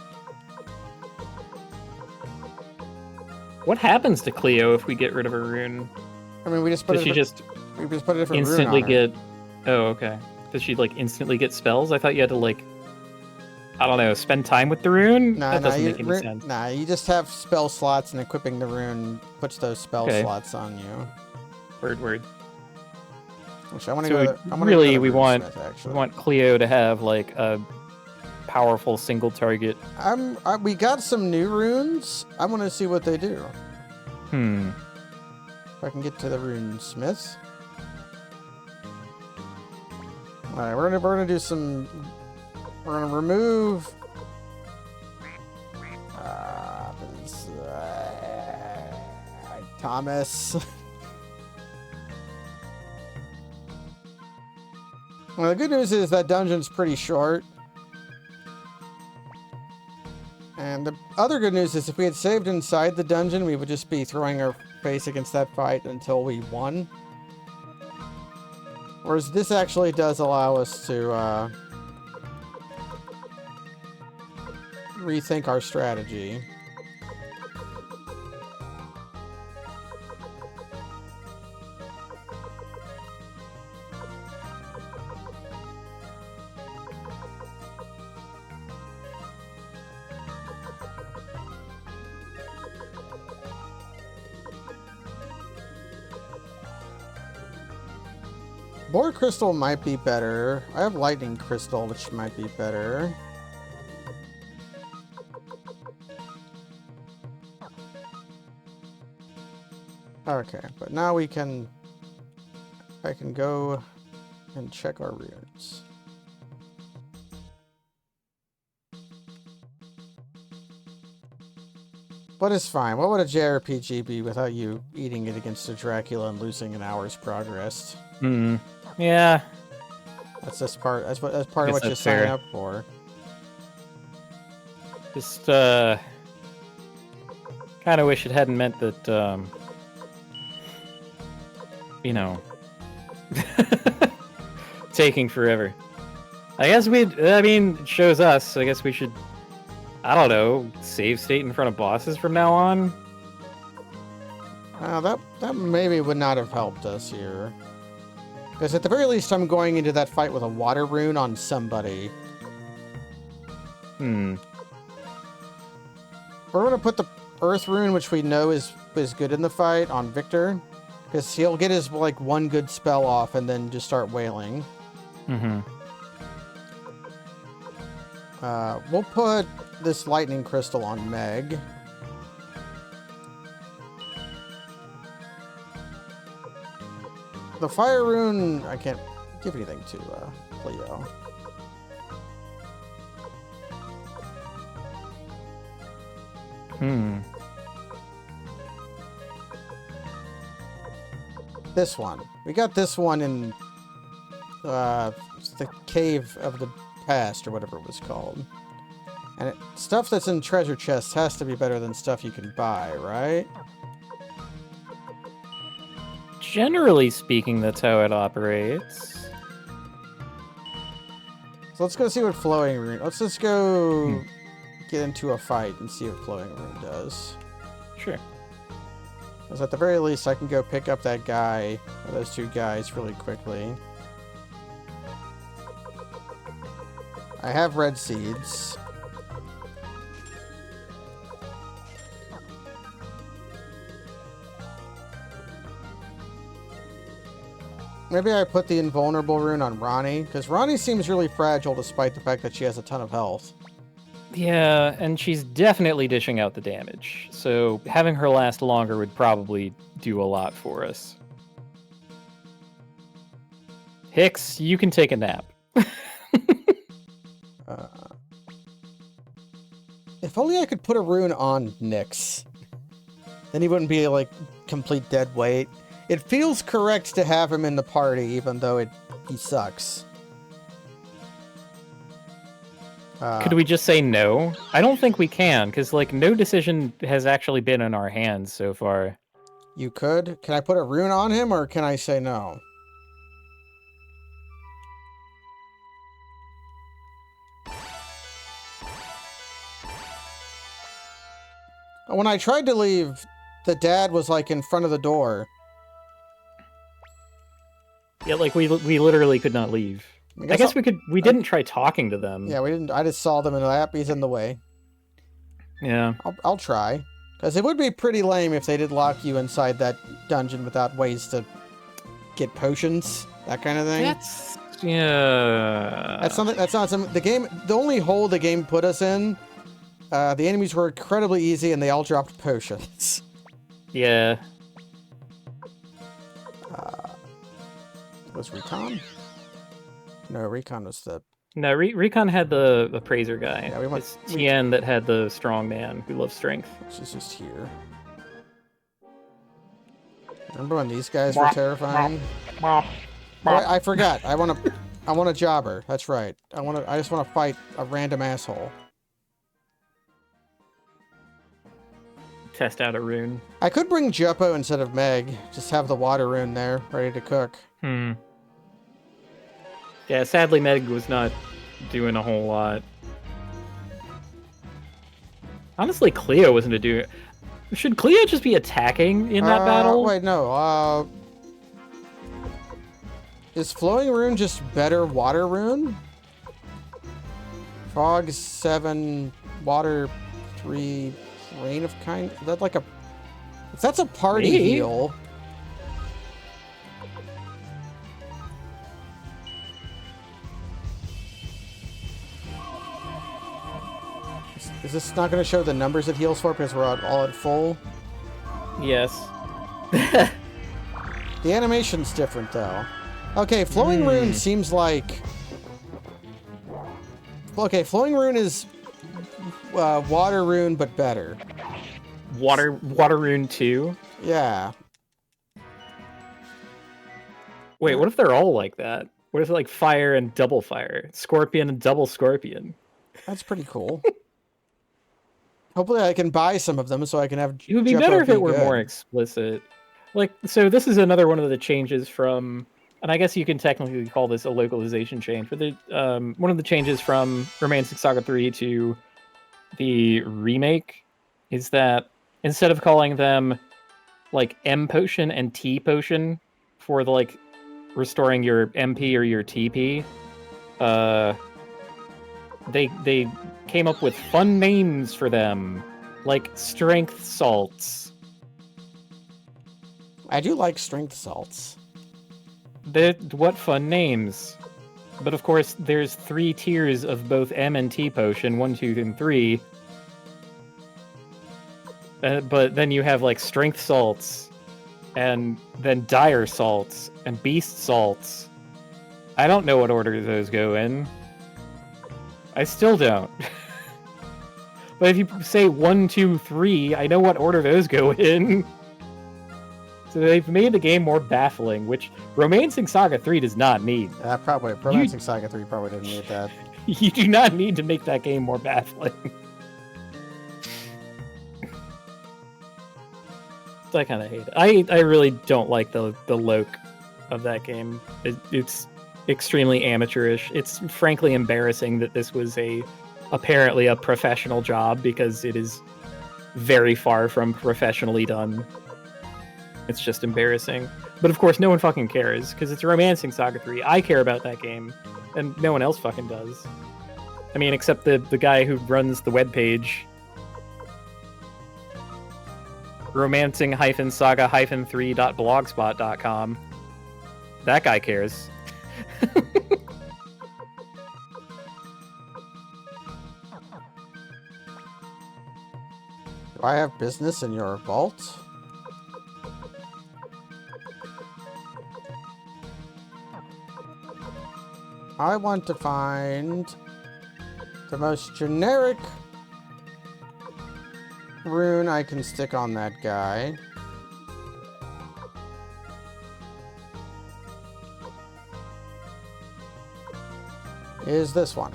What happens to Cleo if we get rid of a rune? I mean, we just put Does she just put a different instantly rune on her. get... Oh, okay. Does she, like, instantly get spells? I thought you had to, like... I don't know, spend time with the rune? That doesn't make any sense. Nah, you just have spell slots, and equipping the rune puts those spell slots on you. Word. Which I want to so go. We want Cleo to have like a powerful single target. We got some new runes. I want to see what they do. If I can get to the rune smith. All right, we're gonna do some. We're gonna remove. Thomas. Well, the good news is that dungeon's pretty short. And the other good news is if we had saved inside the dungeon, we would just be throwing our face against that fight until we won. Whereas this actually does allow us to rethink our strategy. Boar crystal might be better. I have lightning crystal, which might be better. Okay, but now I can go and check our runes. But it's fine. What would a JRPG be without you eating it against a Dracula and losing an hour's progress? Yeah. That's part of what you sign up for. Just kind of wish it hadn't meant that you know, taking forever. I guess it shows us. I guess we should I don't know, save state in front of bosses from now on? That maybe would not have helped us here. Because at the very least, I'm going into that fight with a water rune on somebody. Hmm. We're going to put the earth rune, which we know is good in the fight, on Victor. Because he'll get his, like, one good spell off and then just start wailing. Mm-hmm. We'll put this lightning crystal on Meg. The fire rune, I can't give anything to Cleo. This one. We got this one in the Cave of the Past, or whatever it was called. And stuff that's in treasure chests has to be better than stuff you can buy, right? Generally speaking, that's how it operates. So let's go see what Flowing Rune... Let's just go get into a fight and see what Flowing Rune does. Sure. Because at the very least, I can go pick up that guy, or those two guys, really quickly. I have red seeds. Maybe I put the invulnerable rune on Ronnie, because Ronnie seems really fragile despite the fact that she has a ton of health. Yeah, and she's definitely dishing out the damage, so having her last longer would probably do a lot for us. Hicks, you can take a nap. If only I could put a rune on Nyx. Then he wouldn't be, like, complete dead weight. It feels correct to have him in the party, even though he sucks. Could we just say no? I don't think we can, because, like, no decision has actually been in our hands so far. You could? Can I put a rune on him, or can I say no? When I tried to leave, the dad was, like, in front of the door. Yeah, like, we literally could not leave. I guess we didn't try talking to them. Yeah, we didn't. I just saw them and he's in the way. Yeah. I'll try. Because it would be pretty lame if they did lock you inside that dungeon without ways to get potions, that kind of thing. That's not something, the only hole the game put us in, the enemies were incredibly easy and they all dropped potions. Yeah. Was Recon? No, Recon was the... No, Recon had the appraiser guy. Yeah, it's Tien that had the strong man who loves strength. Which is just here. Remember when these guys were terrifying? Oh, I forgot. I want a jobber. That's right. I just want to fight a random asshole. Test out a rune. I could bring Juppo instead of Meg. Just have the water rune there, ready to cook. Yeah, sadly Meg was not doing a whole lot. Honestly, Cleo wasn't a do. Should Cleo just be attacking in that battle? Wait, no. Is Flowing Rune just better water rune? Fog 7, water 3, rain of kind. Is that like a? If that's a party heal. Is this not going to show the numbers it heals for because we're all at full? Yes. The animation's different, though. Okay, Flowing Rune seems like... Okay, Flowing Rune is Water Rune, but better. Water Rune 2? Yeah. Wait, what if they're all like that? What if they're like fire and double fire? Scorpion and double scorpion? That's pretty cool. Hopefully I can buy some of them so I can have... It would be better if it were more explicit. Like, so this is another one of the changes from... And I guess you can technically call this a localization change, but one of the changes from Romancing Saga 3 to the remake is that instead of calling them like M potion and T potion for the like restoring your MP or your TP, they came up with fun names for them, like strength salts. I do like strength salts. What fun names! But of course, there's 3 tiers of both M and T potion, 1, 2, and 3. But then you have like strength salts, and then dire salts, and beast salts. I don't know what order those go in. I still don't. But if you say 1, 2, 3, I know what order those go in. So they've made the game more baffling, which Romancing Saga 3 does not need. Probably. Romancing Saga 3 probably didn't need that. You do not need to make that game more baffling. I kind of hate it. I really don't like the look of that game. It's extremely amateurish. It's frankly embarrassing that this was apparently a professional job, because it is very far from professionally done. It's just embarrassing. But of course, no one fucking cares, because it's Romancing Saga 3. I care about that game, and no one else fucking does. I mean, except the guy who runs the webpage. romancing-saga-3.blogspot.com. That guy cares. Do I have business in your vault? I want to find the most generic rune I can stick on that guy. Is this one.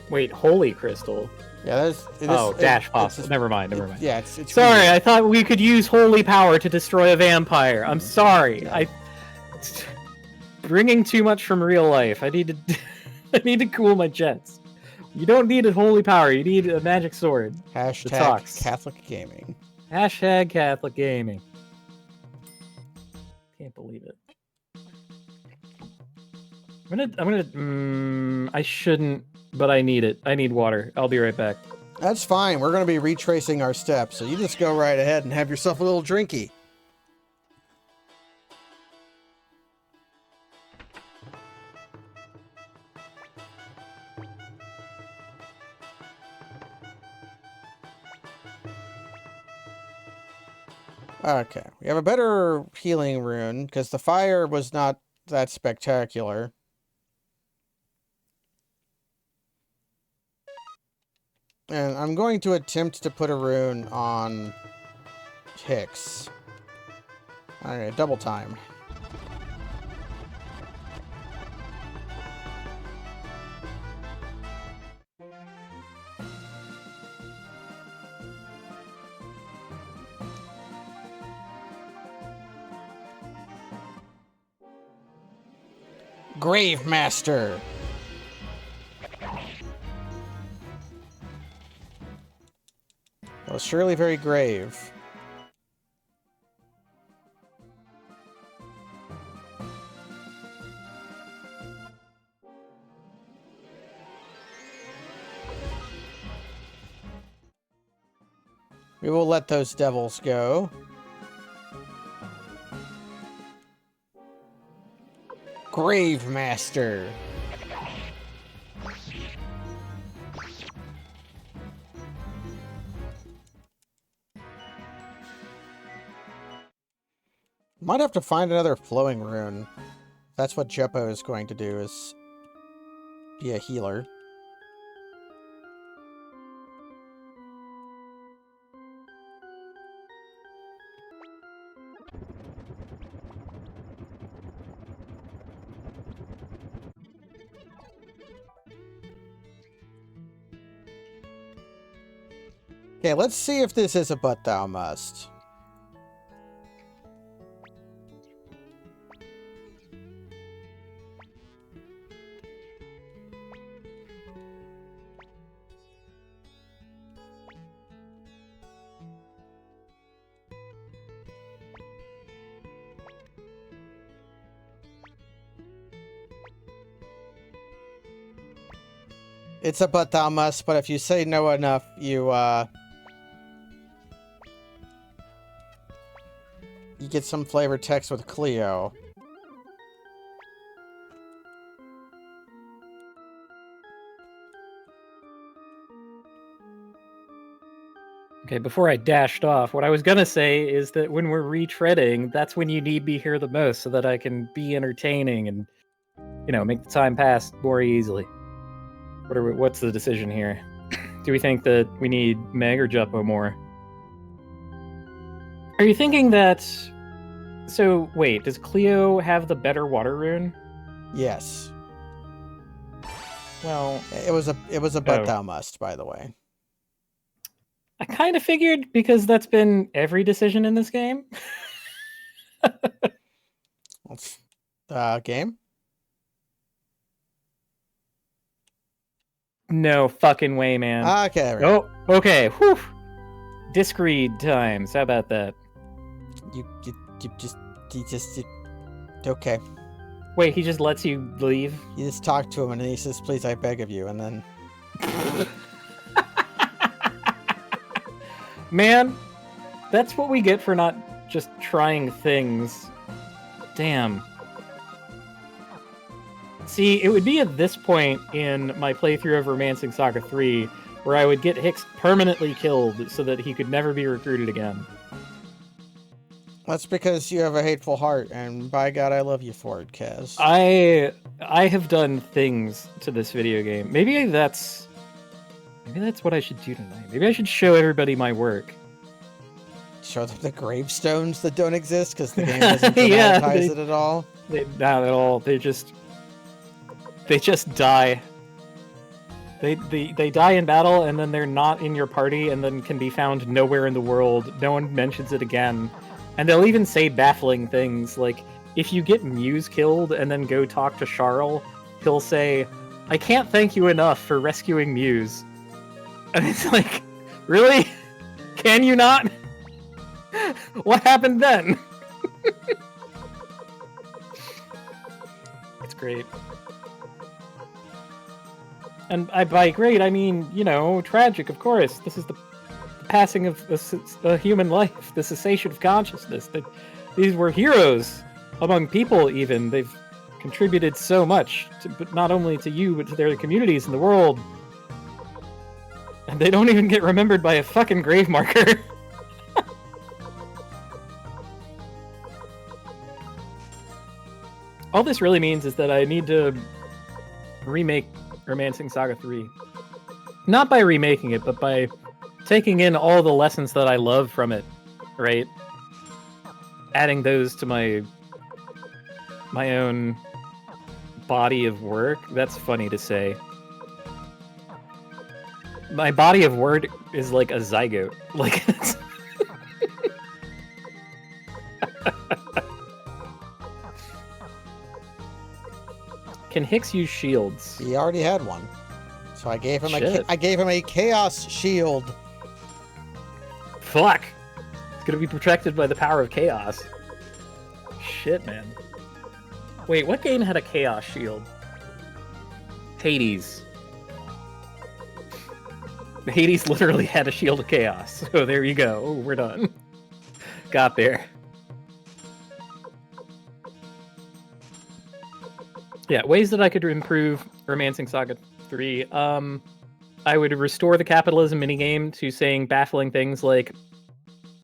Wait, Holy Crystal? Yeah, dash pasta. Never mind. Yeah, it's sorry, weird. I thought we could use holy power to destroy a vampire. I'm sorry. Yeah. Bringing too much from real life. I need to cool my jets. You don't need a holy power. You need a magic sword. Hashtag Catholic Gaming. Hashtag Catholic Gaming. Can't believe it. I shouldn't, but I need it. I need water. I'll be right back. That's fine. We're going to be retracing our steps, so you just go right ahead and have yourself a little drinky. Okay, we have a better healing rune, because the fire was not that spectacular. And I'm going to attempt to put a rune on Hicks. Alright, double time. Grave Master. Well, surely very grave. We will let those devils go. Grave Master. Might have to find another flowing rune. That's what Jeppo is going to do, is be a healer. Okay, let's see if this is a but thou must. It's a but thou must, but if you say no enough, you get some flavored text with Cleo. Okay, before I dashed off, what I was gonna say is that when we're retreading, that's when you need me here the most, so that I can be entertaining and, you know, make the time pass more easily. What's the decision here? Do we think that we need Meg or Juppo more? Are you thinking that... So, wait, does Cleo have the better water rune? Yes. Well... It was a but thou must, by the way. I kind of figured, because that's been every decision in this game. Game? No fucking way, man. Okay. Oh, okay. Whew. Discreed times. How about that? You okay. Wait, he just lets you leave? You just talk to him and he says, please, I beg of you, and then... Man, that's what we get for not just trying things. Damn. See, it would be at this point in my playthrough of Romancing Saga 3 where I would get Hicks permanently killed so that he could never be recruited again. That's because you have a hateful heart, and by God, I love you for it, Kaz. I have done things to this video game. Maybe that's what I should do tonight. Maybe I should show everybody my work. Show them the gravestones that don't exist because the game doesn't dramatize it at all. Not at all. They just die. They die in battle, and then they're not in your party, and then can be found nowhere in the world. No one mentions it again. And they'll even say baffling things, like, if you get Muse killed and then go talk to Charl, he'll say, I can't thank you enough for rescuing Muse. And it's like, really? Can you not? What happened then? It's great. And by great, I mean, you know, tragic, of course. This is the passing of a human life, the cessation of consciousness. These were heroes among people, even. They've contributed so much, but not only to you, but to their communities in the world. And they don't even get remembered by a fucking grave marker. All this really means is that I need to remake Romancing Saga 3. Not by remaking it, but by taking in all the lessons that I love from it, right? Adding those to my own body of work. That's funny to say. My body of work is like a zygote. Like, it's... Can Hicks use shields? He already had one, so I gave him a chaos shield. Fuck! It's gonna be protected by the power of chaos. Shit, man. Wait, what game had a chaos shield? Hades. Hades literally had a shield of chaos. So there you go. Oh, we're done. Got there. Yeah, ways that I could improve Romancing Saga 3. I would restore the capitalism minigame to saying baffling things like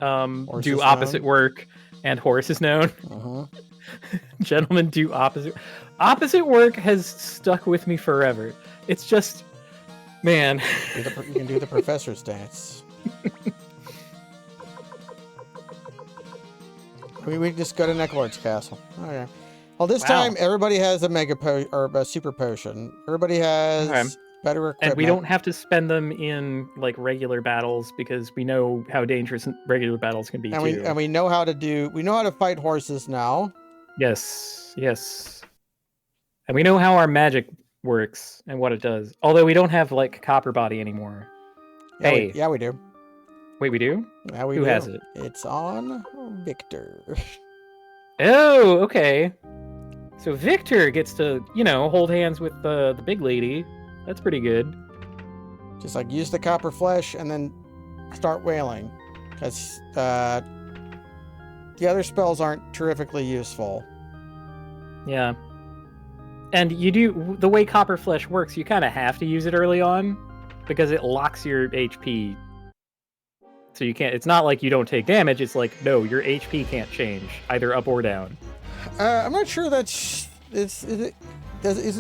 do opposite work and horse is known. Gentlemen, do opposite. Opposite work has stuck with me forever. It's just, man. You can do the professor's dance. We just go to Necklord's castle. Okay. Well, this time everybody has a mega or a super potion. Everybody has better equipment. And we don't have to spend them in like regular battles because we know how dangerous regular battles can be too. And we know how to fight horses now. Yes, yes. And we know how our magic works and what it does. Although we don't have like Copper Body anymore. Yeah, we do. Wait, we do? Yeah, we do. Who has it? It's on Victor. Oh, okay. So Victor gets to, you know, hold hands with the big lady. That's pretty good. Just like use the copper flesh and then start wailing. Because the other spells aren't terrifically useful. Yeah. And you do, the way copper flesh works, you kind of have to use it early on because it locks your HP. So you can't, it's not like you don't take damage, it's like, no, your HP can't change, either up or down. I'm not sure that's, is it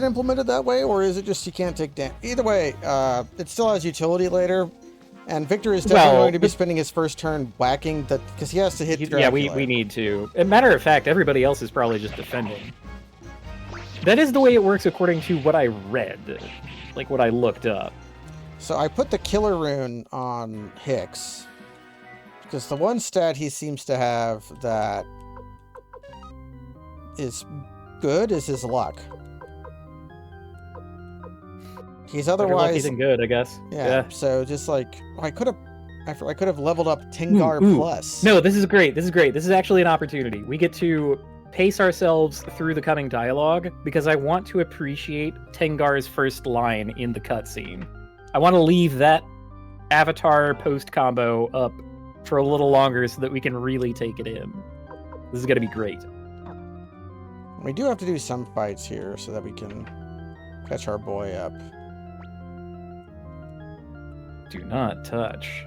implemented that way, or is it just you can't take damage? Either way, it still has utility later. And Victor is definitely going to be spending his first turn whacking that because he has to hit Dracula. Yeah, we need to. As a matter of fact, everybody else is probably just defending. That is the way it works according to what I read, like what I looked up. So I put the killer rune on Hicks because the one stat he seems to have that is good is his luck. He's otherwise better lucky than good, I guess. Yeah. So just like I could have leveled up Tengar plus. No, this is great. This is great. This is actually an opportunity. We get to pace ourselves through the coming dialogue because I want to appreciate Tengar's first line in the cutscene. I want to leave that Avatar post combo up for a little longer so that we can really take it in. This is going to be great. We do have to do some fights here so that we can catch our boy up. Do not touch.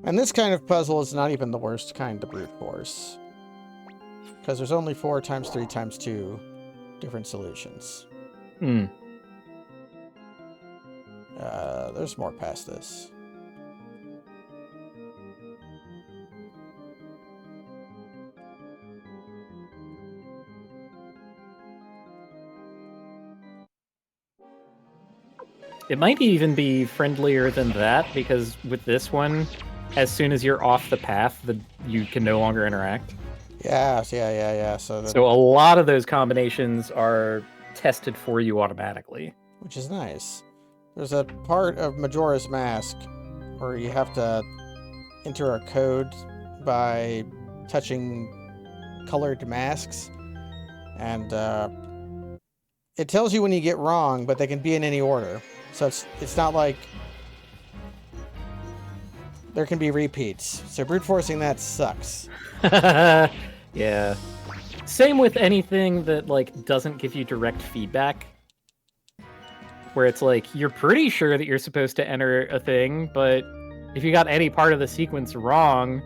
And this kind of puzzle is not even the worst kind to brute force. Because there's only 4 times 3 times 2 different solutions. There's more past this. It might even be friendlier than that, because with this one, as soon as you're off the path, you can no longer interact. Yeah. So a lot of those combinations are tested for you automatically. Which is nice. There's a part of Majora's Mask where you have to enter a code by touching colored masks. And it tells you when you get wrong, but they can be in any order. So it's not like there can be repeats. So brute forcing that sucks. Yeah. Same with anything that like doesn't give you direct feedback. Where it's like you're pretty sure that you're supposed to enter a thing, but if you got any part of the sequence wrong,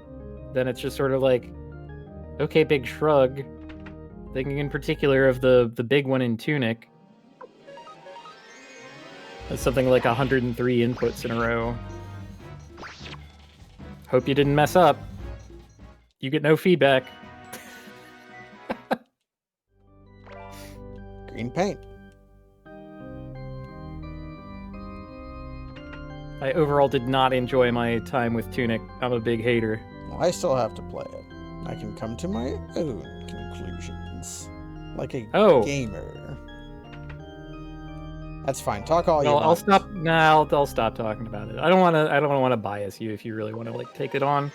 then it's just sort of like, okay, big shrug. Thinking in particular of the big one in Tunic. That's something like 103 inputs in a row. Hope you didn't mess up. You get no feedback. Green paint. I overall did not enjoy my time with Tunic. I'm a big hater. Well, I still have to play it. I can come to my own conclusions. Like a gamer. That's fine. Talk all you want. I'll stop. Nah, I'll stop talking about it. I don't want to bias you if you really want to like take it on.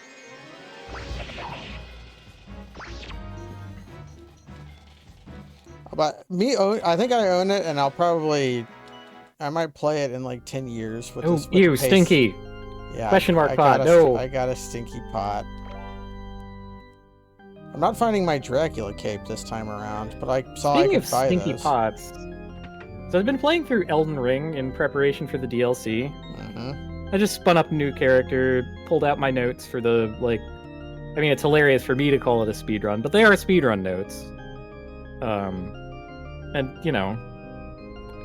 But me, I think I own it, and I might play it in like 10 years. With this, you stinky. Yeah. Question mark pot. No. I got a stinky pot. I'm not finding my Dracula cape this time around, but I saw I could buy those. Speaking of stinky pots, so I've been playing through Elden Ring in preparation for the DLC. I just spun up a new character, pulled out my notes for the, like... I mean, it's hilarious for me to call it a speedrun, but they are speedrun notes. And, you know,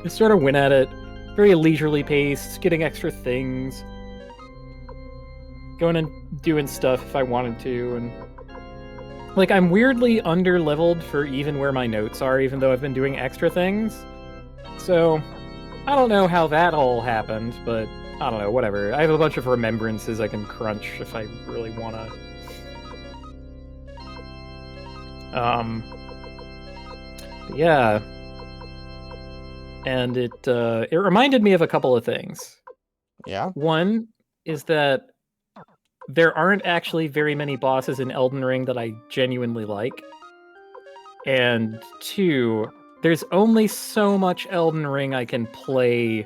just sort of went at it, very leisurely paced, getting extra things, going and doing stuff if I wanted to, and... Like, I'm weirdly under-leveled for even where my notes are, even though I've been doing extra things. So, I don't know how that all happened, but I don't know, whatever. I have a bunch of remembrances I can crunch if I really want to. Yeah. And it reminded me of a couple of things. Yeah? One is that there aren't actually very many bosses in Elden Ring that I genuinely like. And 2, there's only so much Elden Ring I can play,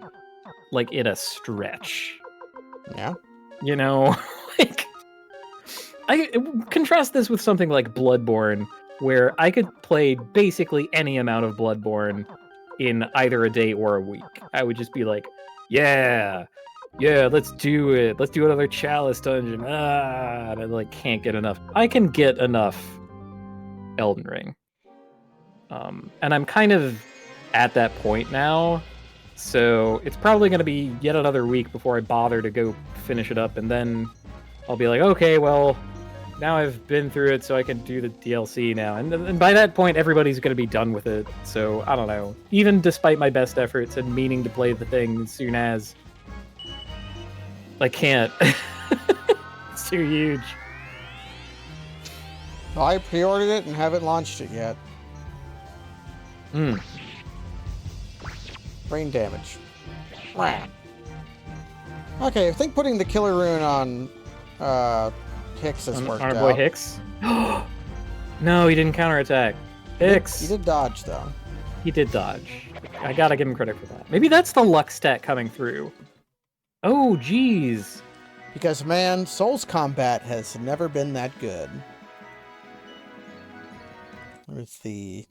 like, in a stretch. Yeah. You know? Like, I contrast this with something like Bloodborne, where I could play basically any amount of Bloodborne in either a day or a week. I would just be like, yeah, let's do it. Let's do another Chalice dungeon. And I like can't get enough. I can get enough Elden Ring. And I'm kind of at that point now, so it's probably going to be yet another week before I bother to go finish it up, and then I'll be like, okay, well, now I've been through it, so I can do the DLC now. And by that point, everybody's going to be done with it, so I don't know. Even despite my best efforts and meaning to play the thing as soon as, I can't. It's too huge. Well, I pre-ordered it and haven't launched it yet. Brain damage. Okay, I think putting the killer rune on Hicks has worked our out. boy Hicks? No, he didn't counterattack. Hicks! He did dodge, though. He did dodge. I gotta give him credit for that. Maybe that's the luck stat coming through. Oh, jeez. Because, man, Souls combat has never been that good. Where's the...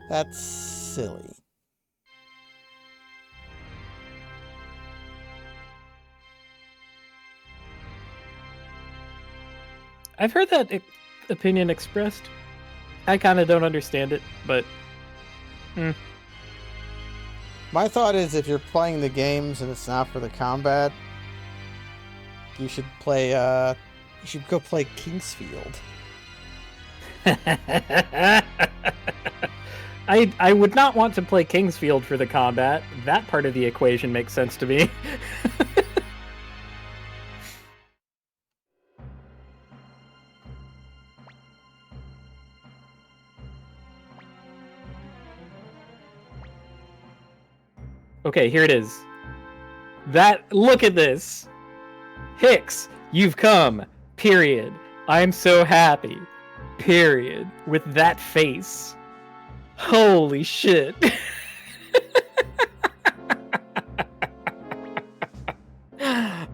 That's silly. I've heard that opinion expressed. I kind of don't understand it, but... My thought is if you're playing the games and it's not for the combat, you should play, you should go play Kingsfield. I would not want to play Kingsfield for the combat. That part of the equation makes sense to me. Okay, here it is. Look at this. Hicks, you've come. Period. I'm so happy. Period. With that face. Holy shit.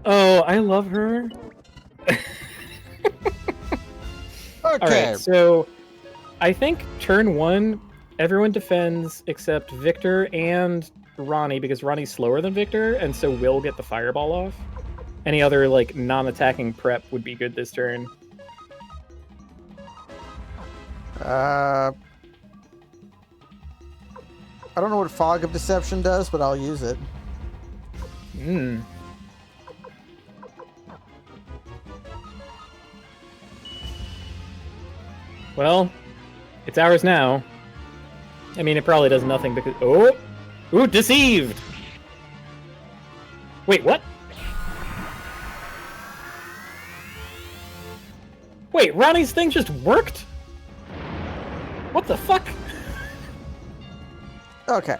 Oh, I love her. Okay. Alright, so I think turn 1, everyone defends except Victor and Ronnie, because Ronnie's slower than Victor, and so will get the fireball off. Any other, like, non-attacking prep would be good this turn. I don't know what Fog of Deception does, but I'll use it. Well, it's ours now. I mean, it probably does nothing because... Oh! Ooh, deceived! Wait, what? Wait, Ronnie's thing just worked? What the fuck? Okay.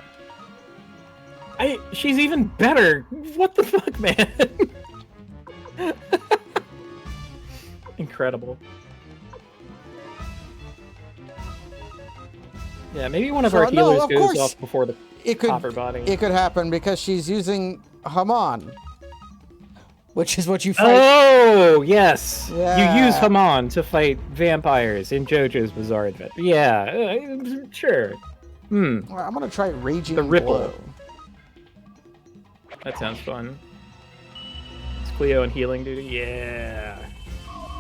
She's even better. What the fuck, man? Incredible. Yeah, maybe one of our healers goes off before the copper body. It could happen because she's using Haman, which is what you fight. Oh, yes. Yeah. You use Haman to fight vampires in JoJo's Bizarre Adventure. Yeah, sure. Well, I'm gonna try Raging The Ripple. Blow. That sounds fun. It's Cleo and healing duty. Yeah.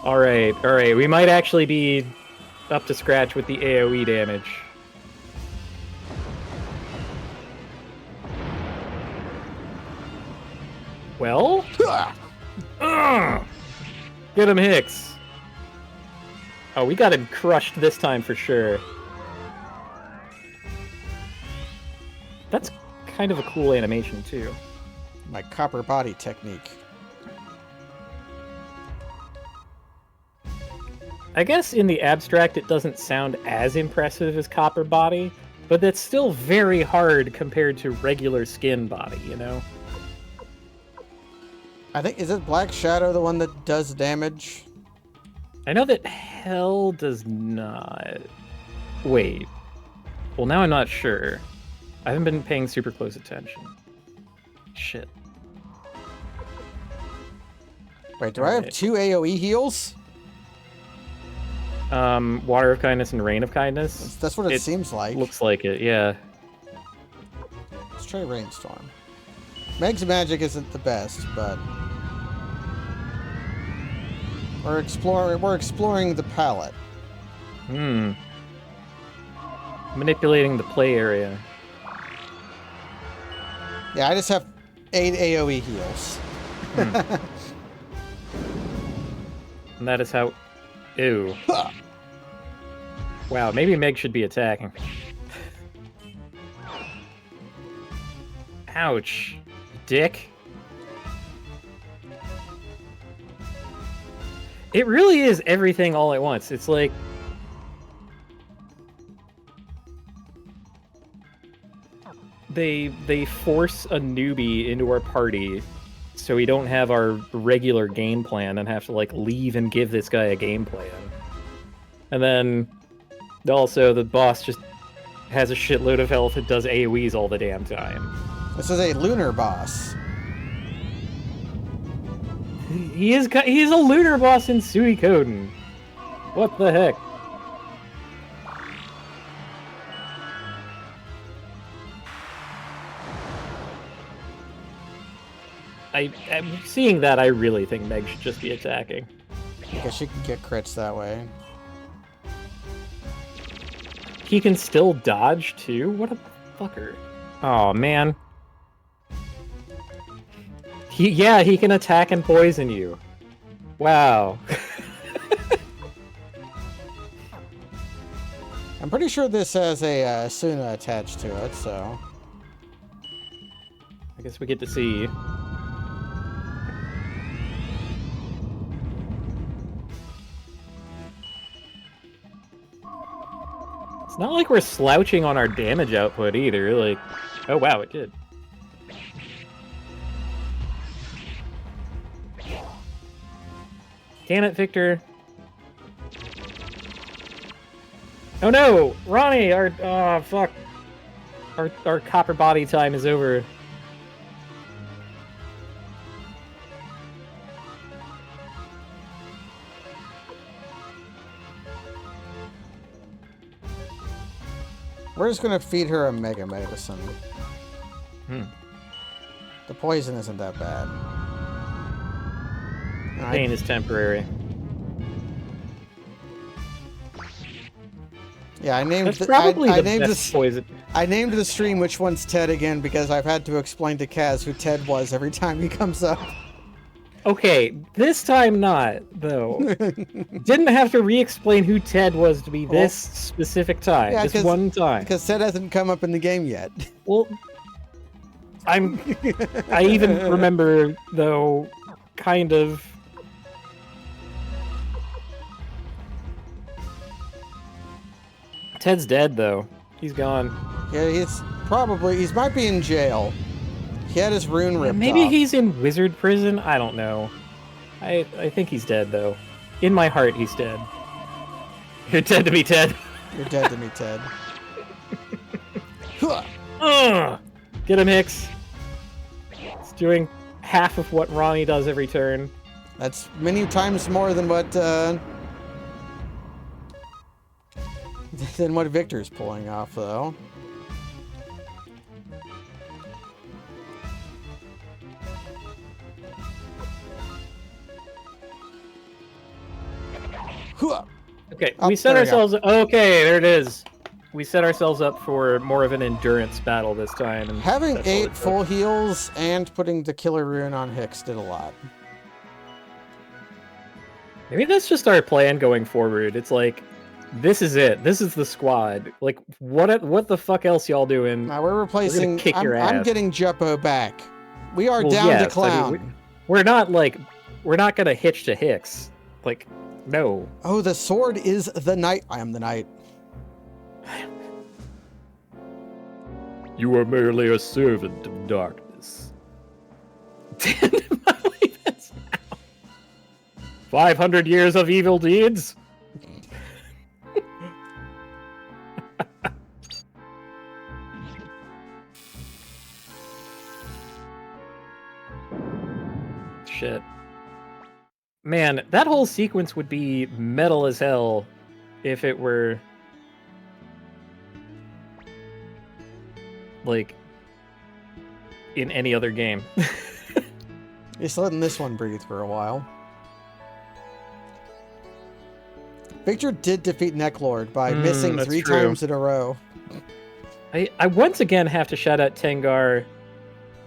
All right. We might actually be up to scratch with the AoE damage. Well? Get him, Hicks. Oh, we got him crushed this time for sure. That's kind of a cool animation, too. My copper body technique. I guess in the abstract it doesn't sound as impressive as copper body, but that's still very hard compared to regular skin body, you know? I think, is it Black Shadow the one that does damage? I know that Hell does not. Wait. Well, now I'm not sure. I haven't been paying super close attention. Shit. Wait, do I have 2 AoE heals? Water of Kindness and Rain of Kindness. That's what it seems like. Looks like it, yeah. Let's try Rainstorm. Meg's magic isn't the best, but we're exploring the palette. Manipulating the play area. Yeah, I just have 8 AoE heals. And that is how... Ew. Wow, maybe Meg should be attacking. Ouch. Dick. It really is everything all at once. It's like... They force a newbie into our party so we don't have our regular game plan and have to, like, leave and give this guy a game plan. And then, also, the boss just has a shitload of health and does AoEs all the damn time. This is a lunar boss. He is a lunar boss in Suikoden. What the heck? I'm seeing that. I really think Meg should just be attacking. I guess she can get crits that way. He can still dodge too? What a fucker. Oh man. He can attack and poison you. Wow. I'm pretty sure this has a Suna attached to it, so I guess we get to see. It's not like we're slouching on our damage output either, like... Oh wow, it did. Damn it, Victor. Oh no! Ronnie! Oh, fuck. Our copper body time is over. we're just gonna feed her a Mega Medicine. The poison isn't that bad. Pain is temporary. Yeah, I named That's probably the best poison. I named the stream Which One's Ted again because I've had to explain to Kaz who Ted was every time he comes up. Okay, this time not, though. Didn't have to re-explain who Ted was to be this specific time. Yeah, this one time. Because Ted hasn't come up in the game yet. Well, I even remember, though, kind of... Ted's dead, though. He's gone. Yeah, he might be in jail. He had his rune ripped Maybe off. he's in wizard prison? I don't know. I think he's dead, though. In my heart, he's dead. You're dead to me, Ted. You're dead to me, Ted. Get him, Hicks. It's doing half of what Ronnie does every turn. That's many times more than what Victor's pulling off, though. Okay, we set ourselves... Okay, there it is. We set ourselves up for more of an endurance battle this time. And having 8 full heals and putting the killer rune on Hicks did a lot. Maybe that's just our plan going forward. It's like, this is it. This is the squad. Like, what the fuck else y'all doing? Now we're replacing... We're kick your ass. I'm getting Jeppo back. We are down to Clown. I mean, we're not gonna hitch to Hicks. Like, no. Oh, the sword is the knight. I am the knight. You are merely a servant of darkness. 500 years of evil deeds? Shit. Man, that whole sequence would be metal as hell if it were... like... in any other game. Just letting this one breathe for a while. Victor did defeat Necklord by missing 3 times in a row. I once again have to shout out Tengar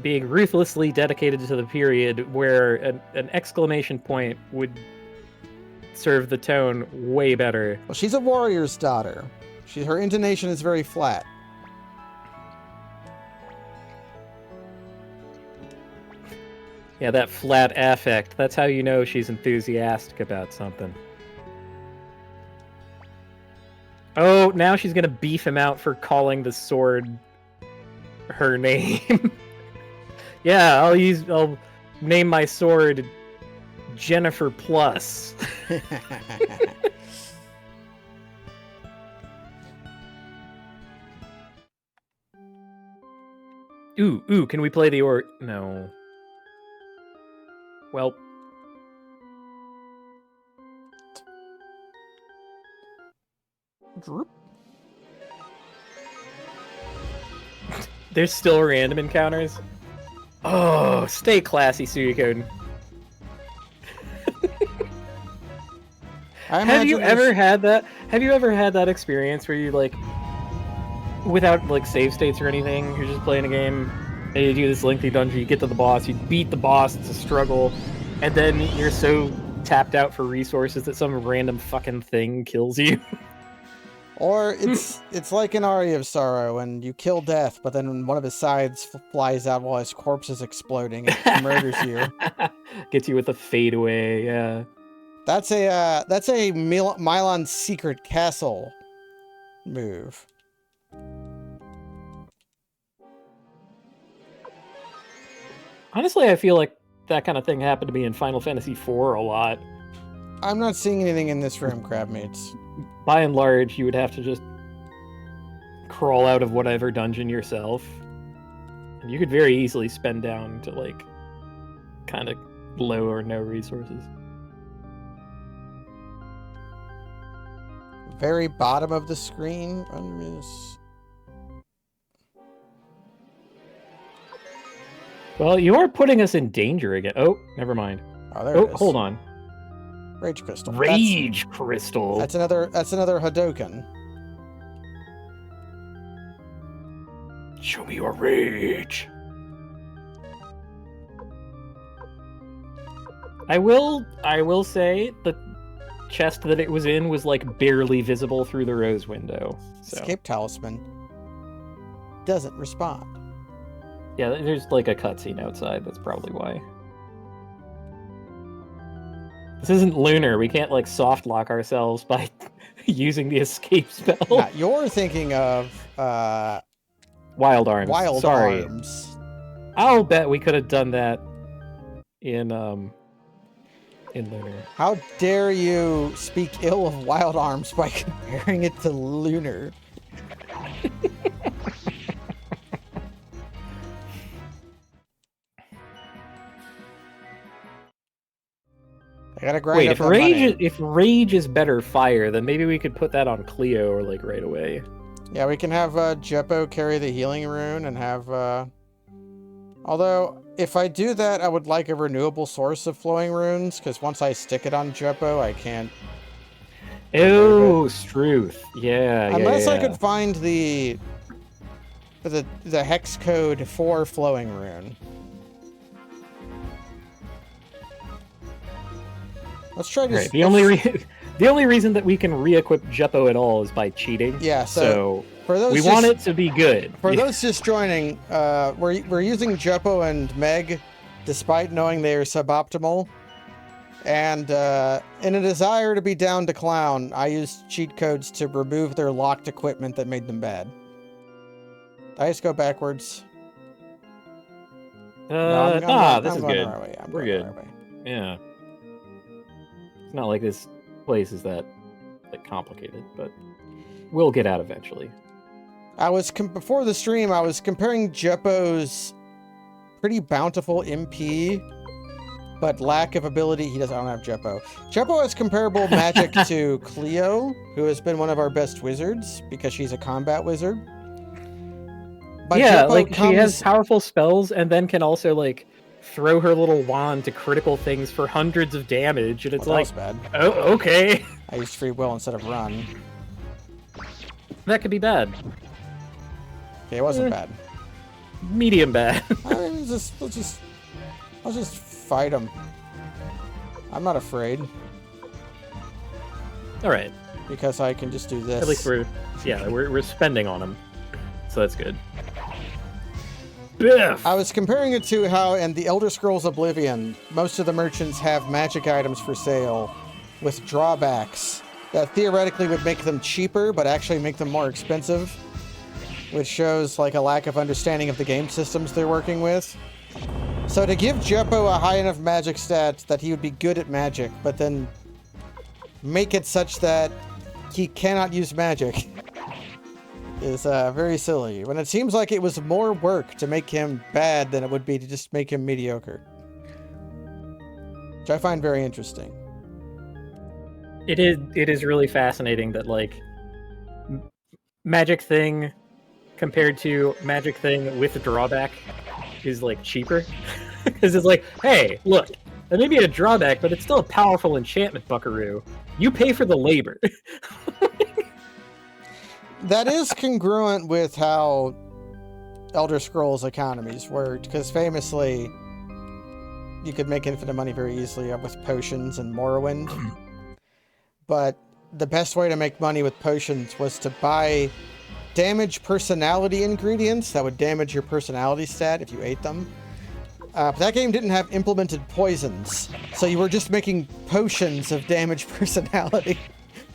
being ruthlessly dedicated to the period where an exclamation point would serve the tone way better. Well, she's a warrior's daughter. Her intonation is very flat. Yeah, that flat affect. That's how you know she's enthusiastic about something. Oh, now she's gonna beef him out for calling the sword her name. Yeah, I'll name my sword Jennifer Plus. Ooh, can we play the no. Well, Droop. There's still random encounters. Oh, stay classy, Suikoden. Have you ever had that? Have you ever had that experience where you like, without like save states or anything, you're just playing a game and you do this lengthy dungeon, you get to the boss, you beat the boss, it's a struggle, and then you're so tapped out for resources that some random fucking thing kills you? Or it's like an Aria of Sorrow, and you kill Death, but then one of his sides flies out while his corpse is exploding and murders you. Gets you with a fadeaway, yeah. That's a Milon's Secret Castle move. Honestly, I feel like that kind of thing happened to me in Final Fantasy IV a lot. I'm not seeing anything in this room, Crabmates. By and large, you would have to just crawl out of whatever dungeon yourself. And you could very easily spend down to, like, kind of low or no resources. Very bottom of the screen. Well, you are putting us in danger again. Oh, never mind. Oh, there it is. Hold on. Rage Crystal. Rage Crystal. That's another Hadoken. Show me your rage. I will say the chest that it was in was like barely visible through the rose window. So. Escape Talisman doesn't respond. Yeah, there's like a cutscene outside. That's probably why. This isn't Lunar. We can't like soft lock ourselves by using the escape spell. Nah, you're thinking of Wild Arms. Sorry. Arms. I'll bet we could have done that in Lunar. How dare you speak ill of Wild Arms by comparing it to Lunar? I gotta grind. Wait, up that money. if rage is better fire, then maybe we could put that on Cleo or like right away. Yeah, we can have Jeppo carry the healing rune and have. Although, if I do that, I would like a renewable source of flowing runes, because once I stick it on Jeppo, I can't. Oh, Struth. Yeah. Unless I could find the hex code for flowing rune. Let's try to. Right. The only reason that we can re-equip Jeppo at all is by cheating. Yeah. So for those we want it to be good. For those just joining, we're using Jeppo and Meg, despite knowing they are suboptimal. And in a desire to be down to clown, I used cheat codes to remove their locked equipment that made them bad. Did I just go backwards? This is good. Our way. We're good. Yeah. It's not like this place is that like complicated, but we'll get out eventually. Before the stream, I was comparing Jeppo's pretty bountiful MP, but lack of ability. I don't have Jeppo. Jeppo has comparable magic to Cleo, who has been one of our best wizards because she's a combat wizard. But yeah, Jeppo like she has powerful spells and then can also like throw her little wand to critical things for hundreds of damage, and it's like, bad. Oh, okay. I used free will instead of run. That could be bad. Okay, it wasn't bad. Medium bad. I mean, I'll just fight him. I'm not afraid. All right. Because I can just do this. At least we're spending on him, so that's good. Biff! I was comparing it to how in the Elder Scrolls Oblivion, most of the merchants have magic items for sale with drawbacks that theoretically would make them cheaper, but actually make them more expensive, which shows like a lack of understanding of the game systems they're working with. So to give Jeppo a high enough magic stat that he would be good at magic, but then make it such that he cannot use magic is very silly, when it seems like it was more work to make him bad than it would be to just make him mediocre. Which I find very interesting. It is really fascinating that like magic thing compared to magic thing with a drawback is like cheaper. Because it's like, hey, look, that may be a drawback, but it's still a powerful enchantment, buckaroo. You pay for the labor. That is congruent with how Elder Scrolls economies worked, because famously, you could make infinite money very easily with potions and Morrowind. But the best way to make money with potions was to buy damage personality ingredients that would damage your personality stat if you ate them. But that game didn't have implemented poisons, so you were just making potions of damage personality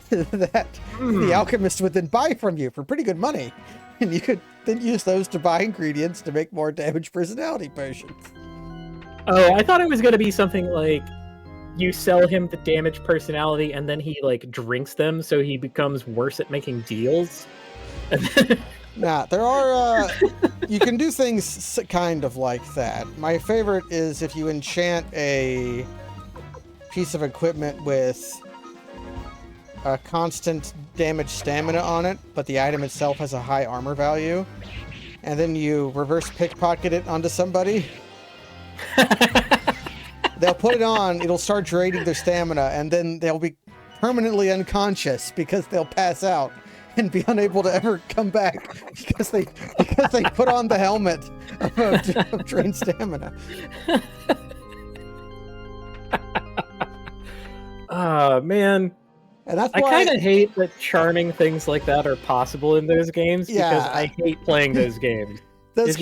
that the alchemist would then buy from you for pretty good money. And you could then use those to buy ingredients to make more damage personality potions. Oh, I thought it was going to be something like you sell him the damage personality and then he like drinks them so he becomes worse at making deals. Nah, there are, you can do things kind of like that. My favorite is if you enchant a piece of equipment with a constant damage stamina on it, but the item itself has a high armor value, and then you reverse pickpocket it onto somebody. They'll put it on, it'll start draining their stamina, and then they'll be permanently unconscious because they'll pass out and be unable to ever come back because they put on the helmet of drained stamina. Oh, man. And that's I why kind of hate that charming things like that are possible in those games because I hate playing those games. It's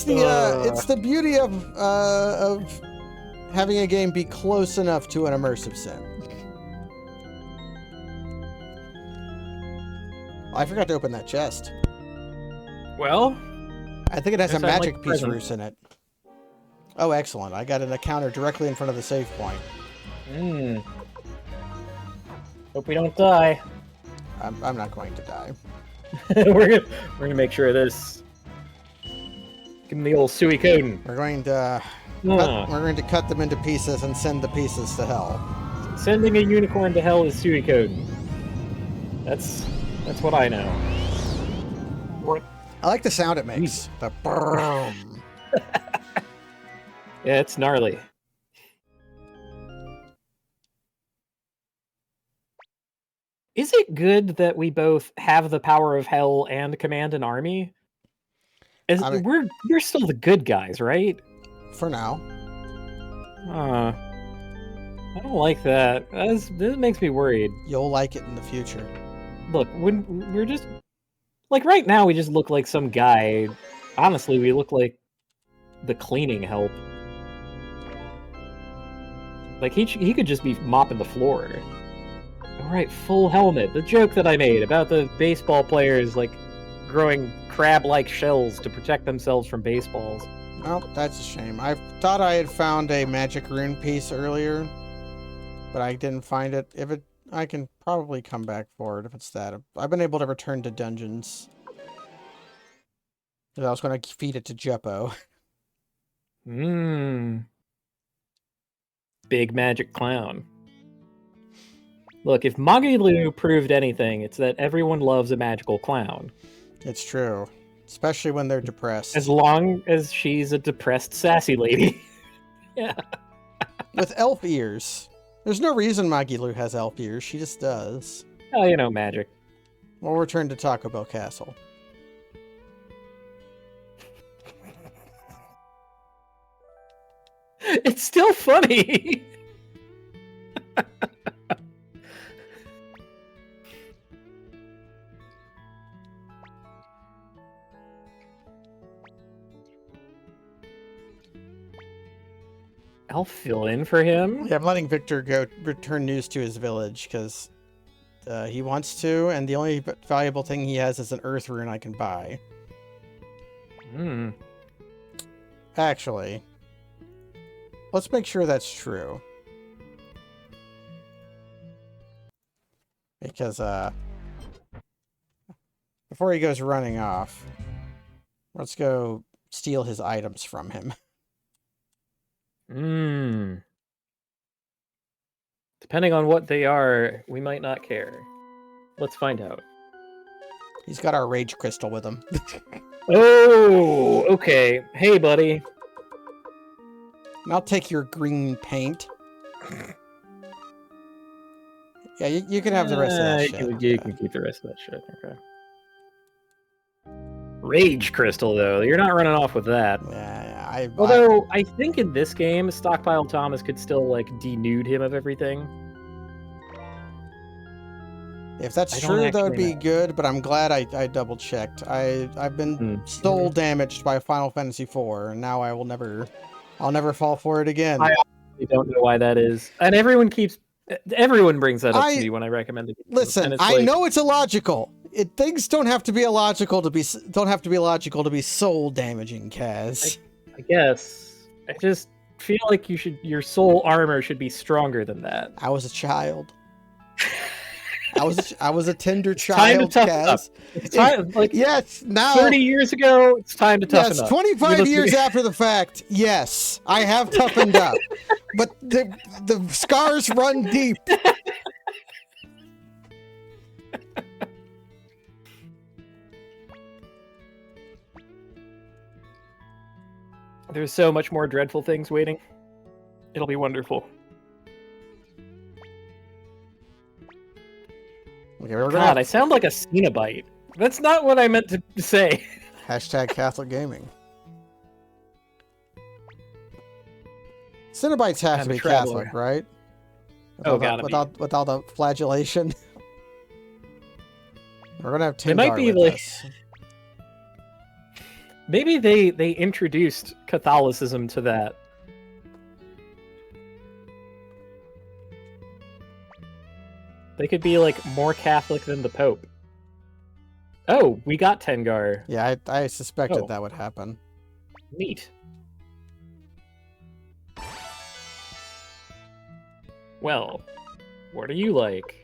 the beauty of having a game be close enough to an immersive sim. I forgot to open that chest. Well, I think it has a magic piece ruse in it. Oh, excellent. I got an encounter directly in front of the save point. Hope we don't die. I'm not going to die. we're gonna make sure of this. Give them the old Suikoden. We're going to cut them into pieces and send the pieces to hell. Sending a unicorn to hell is Suikoden. That's what I know. I like the sound it makes. The brrrm. Yeah, it's gnarly. Is it good that we both have the power of hell and command an army? We're still the good guys, right? For now. I don't like that. This makes me worried. You'll like it in the future. Look, when we're just like right now, we just look like some guy. Honestly, we look like the cleaning help. Like he could just be mopping the floor. All right, full helmet. The joke that I made about the baseball players like growing crab-like shells to protect themselves from baseballs. Oh, that's a shame. I thought I had found a magic rune piece earlier. but I didn't find it. I can probably come back for it if it's that. I've been able to return to dungeons. I was going to feed it to Jeppo. Big magic clown. Look, if Magilu proved anything, it's that everyone loves a magical clown. It's true. Especially when they're depressed. As long as she's a depressed, sassy lady. Yeah. With elf ears. There's no reason Magilu has elf ears. She just does. Oh, magic. We'll return to Taco Bell Castle. It's still funny. I'll fill in for him. Yeah, I'm letting Victor go return news to his village because he wants to, and the only valuable thing he has is an earth rune I can buy. Actually, let's make sure that's true. Because before he goes running off, let's go steal his items from him. Depending on what they are, we might not care. Let's find out. He's got our rage crystal with him. Oh, okay. Hey, buddy. And I'll take your green paint. Yeah, you can have the rest of that shit. You can keep the rest of that shit. Okay. Rage crystal, though. You're not running off with that. Yeah, Although, I think in this game, Stockpile Thomas could still, denude him of everything. If that's true, that would be good, but I'm glad I double-checked. I've been soul damaged by Final Fantasy IV, and now I'll never fall for it again. I honestly don't know why that is. And everyone brings that up to me when I recommend it. Listen, I know it's illogical. Things don't have to be illogical to be soul damaging, Kaz. I guess. I just feel like your soul armor should be stronger than that. I was a child. I was a tender child, Kaz. It's time, yes, now 30 years ago, it's time to toughen up. 25 years after the fact, yes, I have toughened up. But the scars run deep. There's so much more dreadful things waiting. It'll be wonderful. Okay, God, I sound like a Cenobite. That's not what I meant to say. Hashtag Catholic Gaming. Cenobites have to be Catholic, right? Without the flagellation. We're gonna have Tingar with us. Maybe they introduced Catholicism to that. They could be more Catholic than the Pope. Oh, we got Tengar. Yeah, I suspected that would happen. Neat. Well, what are you like?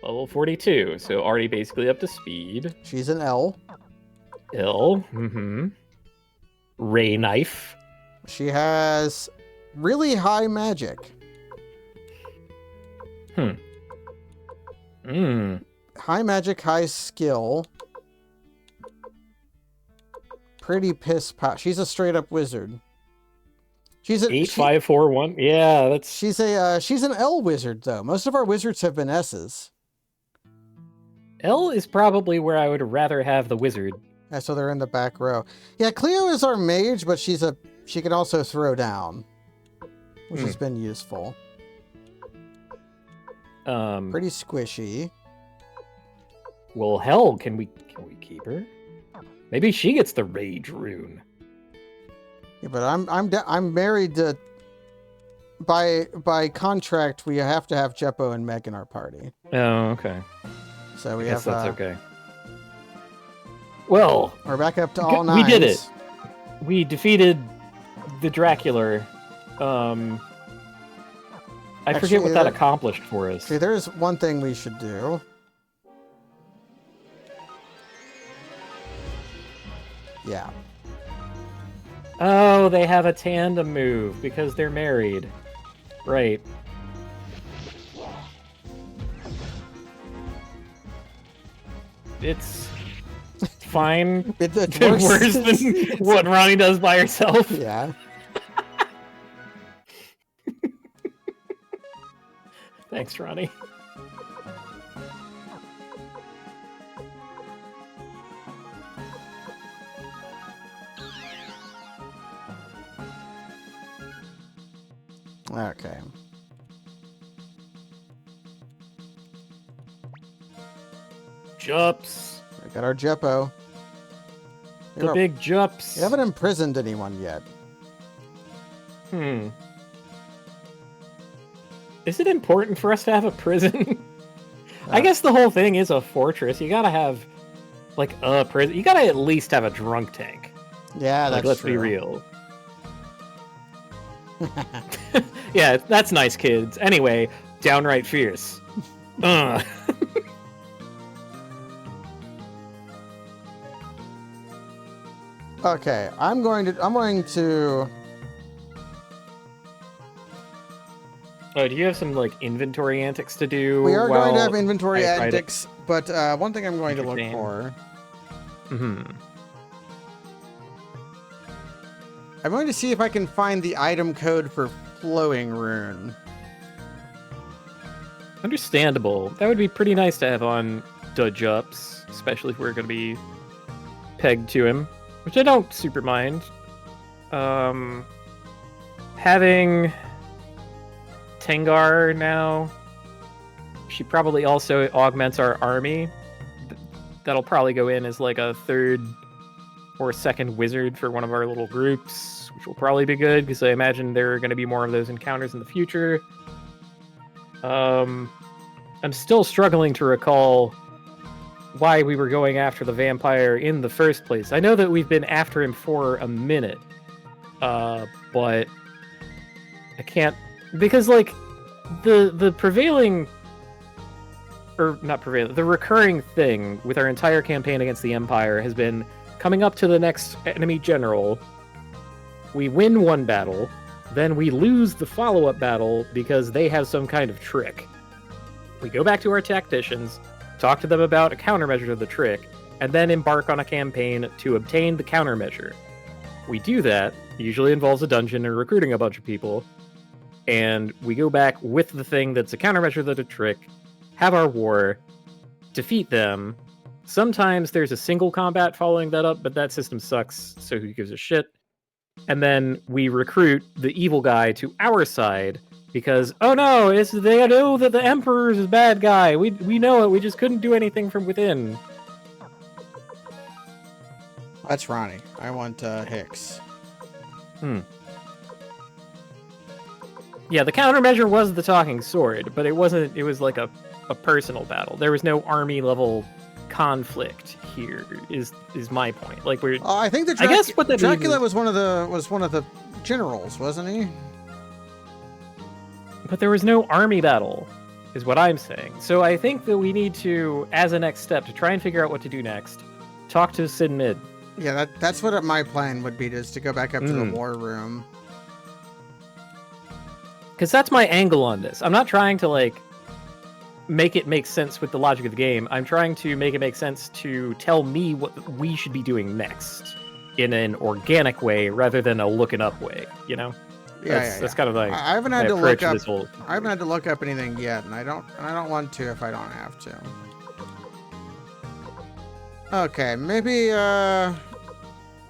Level 42, so already basically up to speed. She's an L. L. Ray knife. She has really high magic. High magic, high skill. Pretty piss pot. She's a straight up wizard. She's 8541. Yeah, that's. She's an L wizard though. Most of our wizards have been S's. L is probably where I would rather have the wizard. Yeah, so they're in the back row. Yeah, Cleo is our mage, but she can also throw down, which has been useful. Pretty squishy. Well, hell, can we keep her? Maybe she gets the rage rune. Yeah, but I'm married to. By contract, we have to have Jeppo and Meg in our party. Oh, okay. So we guess have. That's okay. Well, we're back up to all 9s. We did it. We defeated the Dracula. I forget what that accomplished for us. See, there's one thing we should do. Yeah. Oh, they have a tandem move because they're married. Right. It's fine. It's worse than what Ronnie does by herself. Yeah. Thanks, Ronnie. Okay. Jups. We got our Jeppo. The big Jups. We haven't imprisoned anyone yet. Is it important for us to have a prison? I guess the whole thing is a fortress. You gotta have, like, a prison. You gotta at least have a drunk tank. Yeah, that's let's true. be real. Yeah, that's nice, kids. Anyway, downright fierce. Okay, I'm going to. Oh, do you have some like inventory antics to do? We are going to have inventory antics, but one thing I'm going to look Interesting. for. Mm-hmm. I'm going to see if I can find the item code for Flowing Rune. Understandable. That would be pretty nice to have on Dudge Ups, especially if we're going to be pegged to him, which I don't super mind. Having Tengar now, she probably also augments our army. That'll probably go in as like a third or second wizard for one of our little groups, which will probably be good because I imagine there are going to be more of those encounters in the future. I'm still struggling to recall why we were going after the vampire in the first place. I know that we've been after him for a minute, but I can't, because like the prevailing, or not prevailing, the recurring thing with our entire campaign against the Empire has been coming up to the next enemy general. We win one battle, then we lose the follow-up battle because they have some kind of trick. We go back to our tacticians, talk to them about a countermeasure to the trick, and then embark on a campaign to obtain the countermeasure. We do that, usually involves a dungeon and recruiting a bunch of people, and we go back with the thing that's a countermeasure to the trick, have our war, defeat them. Sometimes there's a single combat following that up, but that system sucks, so who gives a shit? And then we recruit the evil guy to our side, because, oh no, they know that the Emperor's a bad guy. We know it, we just couldn't do anything from within. That's Ronnie. I want Hicks. Yeah, the countermeasure was the talking sword, but it wasn't. It was like a personal battle. There was no army level conflict here. Is my point? Like we're. I think I guess what that Dracula means, was one of the generals, wasn't he? but there was no army battle, is what I'm saying. So I think that we need to, as a next step, to try and figure out what to do next, talk to Sid Mid. Yeah, that's what my plan would be, is to go back up to the war room. Because that's my angle on this. I'm not trying to like make it make sense with the logic of the game. I'm trying to make it make sense to tell me what we should be doing next in an organic way rather than a looking up way, you know? That's kind of like I haven't had to look look up. I haven't had to look up anything yet, and I don't want to if I don't have to. Okay, maybe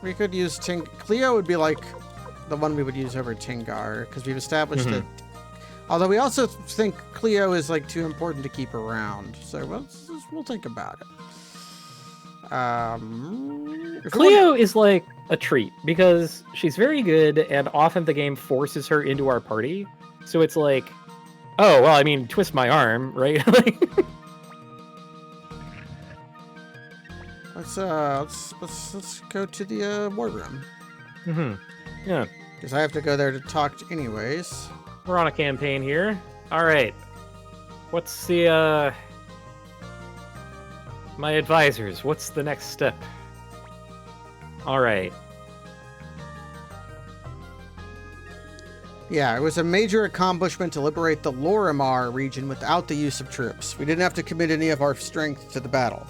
we could use Cleo would be like the one we would use over Tingar, because we've established that. Although we also think Cleo is like too important to keep around, so we'll think about it. Cleo is like a treat because she's very good, and often the game forces her into our party. So it's like, oh well, I mean, twist my arm, right? Let's go to the war room. Yeah. Because I have to go there to talk anyways. We're on a campaign here. All right. What's the my advisors? What's the next step? All right. Yeah, it was a major accomplishment to liberate the Lorimar region without the use of troops. We didn't have to commit any of our strength to the battle.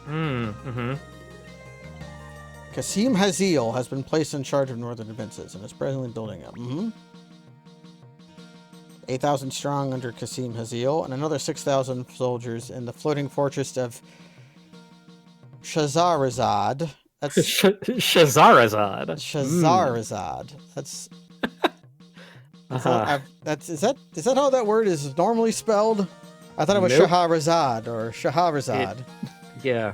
Mm-hmm. Qasim Hazil has been placed in charge of northern defenses and is presently building up. 8,000 strong under Qasim Hazil, and another 6,000 soldiers in the floating fortress of Shazarazad. That's Shazarazad. Shazarazad. That's is that how that word is normally spelled? I thought it was Shahrazad or Shahrazad. Yeah.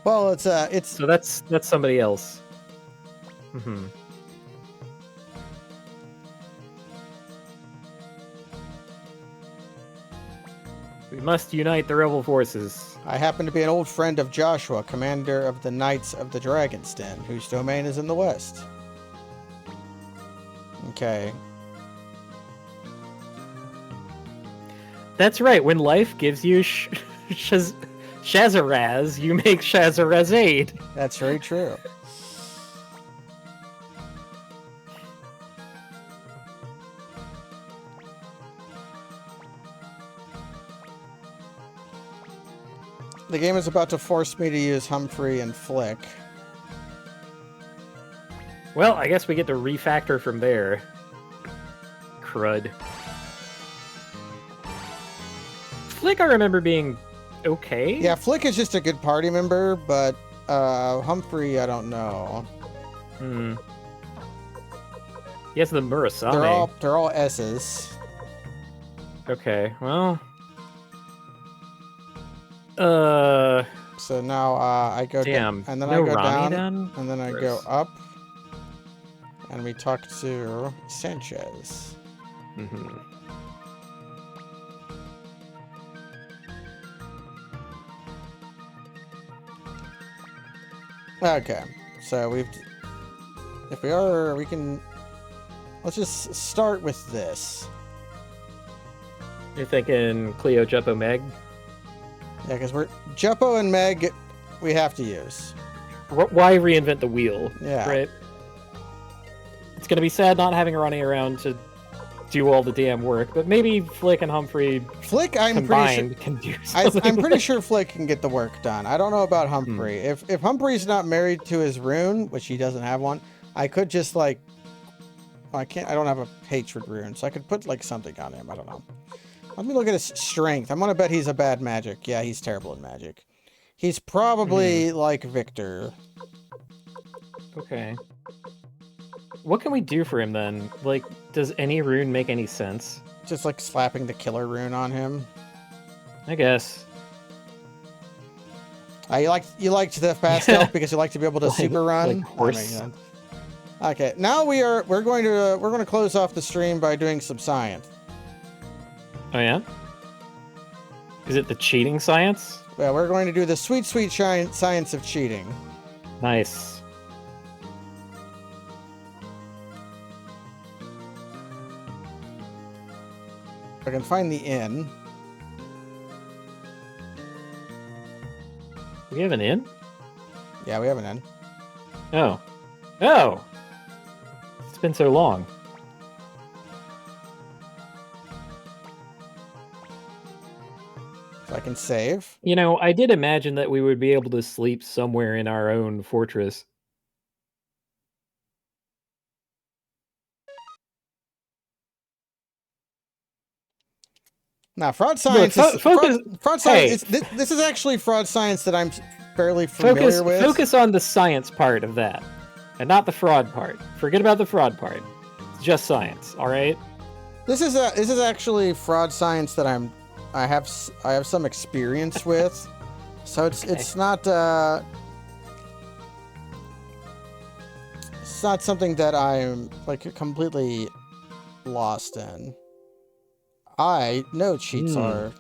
Well, it's so that's somebody else. Mm-hmm. We must unite the rebel forces. I happen to be an old friend of Joshua, commander of the Knights of the Dragon's Den, whose domain is in the west. Okay. That's right. When life gives you Shazaraz, you make Shazarazade. That's very true. The game is about to force me to use Humphrey and Flick. Well, I guess we get to refactor from there. Crud. Flick, I remember being okay. Yeah, Flick is just a good party member, but Humphrey, I don't know. He has the Murasame. They're all S's. Okay, well. So now I go down, and then no I go Rami down, and then I Gross. go up, and we talk to Sanchez. Mm-hmm. Okay, so let's just start with this. You're thinking Cleo, Jeppo, Meg? Yeah, because Jeppo and Meg, we have to use. Why reinvent the wheel? Yeah. Right? It's going to be sad not having Ronnie around to do all the damn work, but maybe Flick and Humphrey combined can do something. I'm pretty sure Flick can get the work done. I don't know about Humphrey. If Humphrey's not married to his rune, which he doesn't have one, I could just I don't have a hatred rune, so I could put something on him. I don't know. Let me look at his strength. I'm gonna bet he's a bad magic. Yeah, he's terrible in magic. He's probably like Victor. Okay. What can we do for him then? Does any rune make any sense? Just slapping the killer rune on him. I guess. You liked the fast stealth because you like to be able to super run. Horse. Okay, now we're going to close off the stream by doing some science. Oh yeah? Is it the cheating science? Well, we're going to do the sweet science of cheating. Nice. I can find the inn. We have an inn? Yeah, we have an inn. Oh. Oh! It's been so long. So I can save. You know, I did imagine that we would be able to sleep somewhere in our own fortress. Now, fraud science. Look, fraud science. This is actually fraud science that I'm fairly familiar with. Focus on the science part of that, and not the fraud part. Forget about the fraud part. It's just science. All right. This is actually fraud science that I have some experience with. So it's not something that I'm completely lost in. I know cheats are.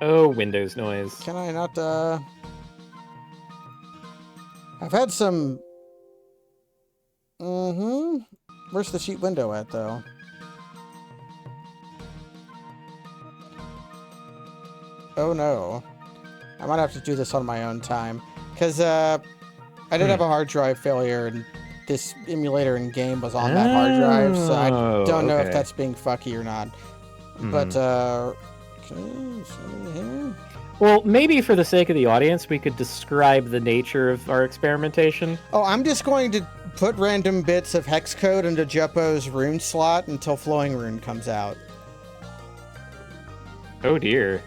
Oh, Windows noise. Can I not? I've had some. Where's the cheat window at, though? Oh no. I might have to do this on my own time. Because I did have a hard drive failure, and this emulator in game was on that hard drive, so I don't know if that's being fucky or not. But, okay, so here. Well, maybe for the sake of the audience, we could describe the nature of our experimentation. Oh, I'm just going to put random bits of hex code into Jeppo's rune slot until Flowing Rune comes out. Oh dear.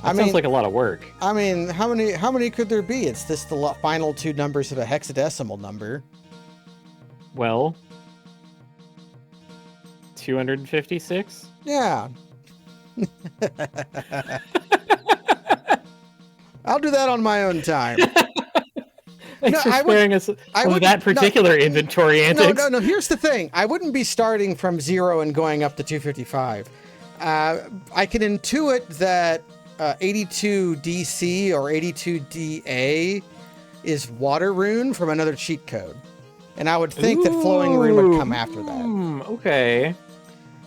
That sounds like a lot of work. I mean, how many could there be? It's just the final two numbers of a hexadecimal number. Well, 256? Yeah. I'll do that on my own time. Thanks for sparing us that particular inventory antics. No. Here's the thing. I wouldn't be starting from 0 and going up to 255. I can intuit that 82 DC or 82 DA is water rune from another cheat code. And I would think that Flowing Rune would come after that. Okay.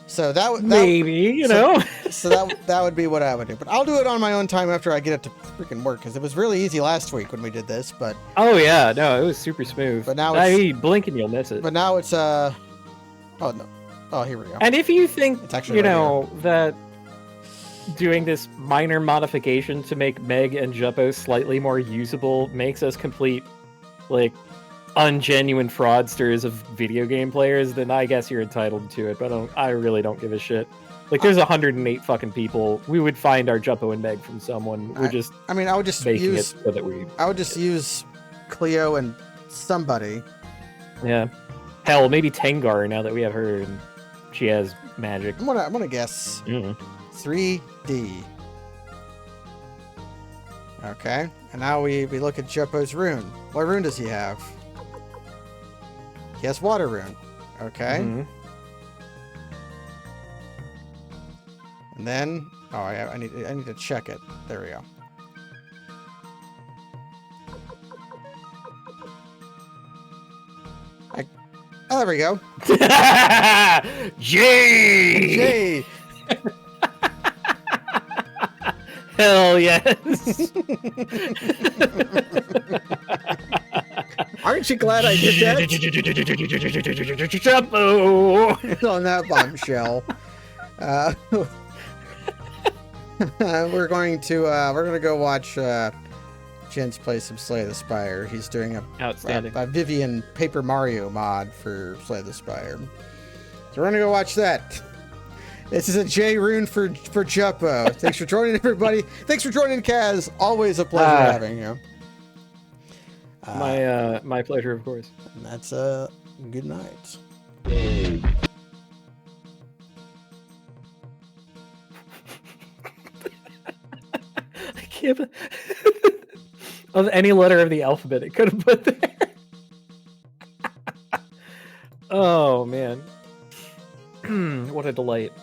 So that maybe, you know. So that would be what I would do. But I'll do it on my own time after I get it to freaking work, because it was really easy last week when we did this, but... Oh yeah, no, it was super smooth. But now it's... blink and you'll miss it. But now it's, Oh, no. Oh, here we go. And if you think, you know, that doing this minor modification to make Meg and Juppo slightly more usable makes us complete, like, ungenuine fraudsters of video game players, then I guess you're entitled to it, but I really don't give a shit. Like, there's 108 fucking people. We would find our Juppo and Meg from someone. I would just use it so that I would just use Cleo and somebody. Yeah. Hell, maybe Tengar, now that we have her and she has magic. I'm gonna guess 3D. Okay, and now we look at Juppo's rune. What rune does he have? He has water rune. Okay. And then, I need to check it. There we go. There we go. J. Hell yes. Aren't you glad I did that? On that bombshell. We're gonna go watch Jens play some Slay the Spire. He's doing a Vivian Paper Mario mod for Slay the Spire. So we're gonna go watch that. This is a J rune for Juppo. Thanks for joining, everybody. Thanks for joining, Kaz. Always a pleasure having you. My pleasure, of course. And that's good night. I can't. Of any letter of the alphabet, it could have put there. Oh man, what a delight.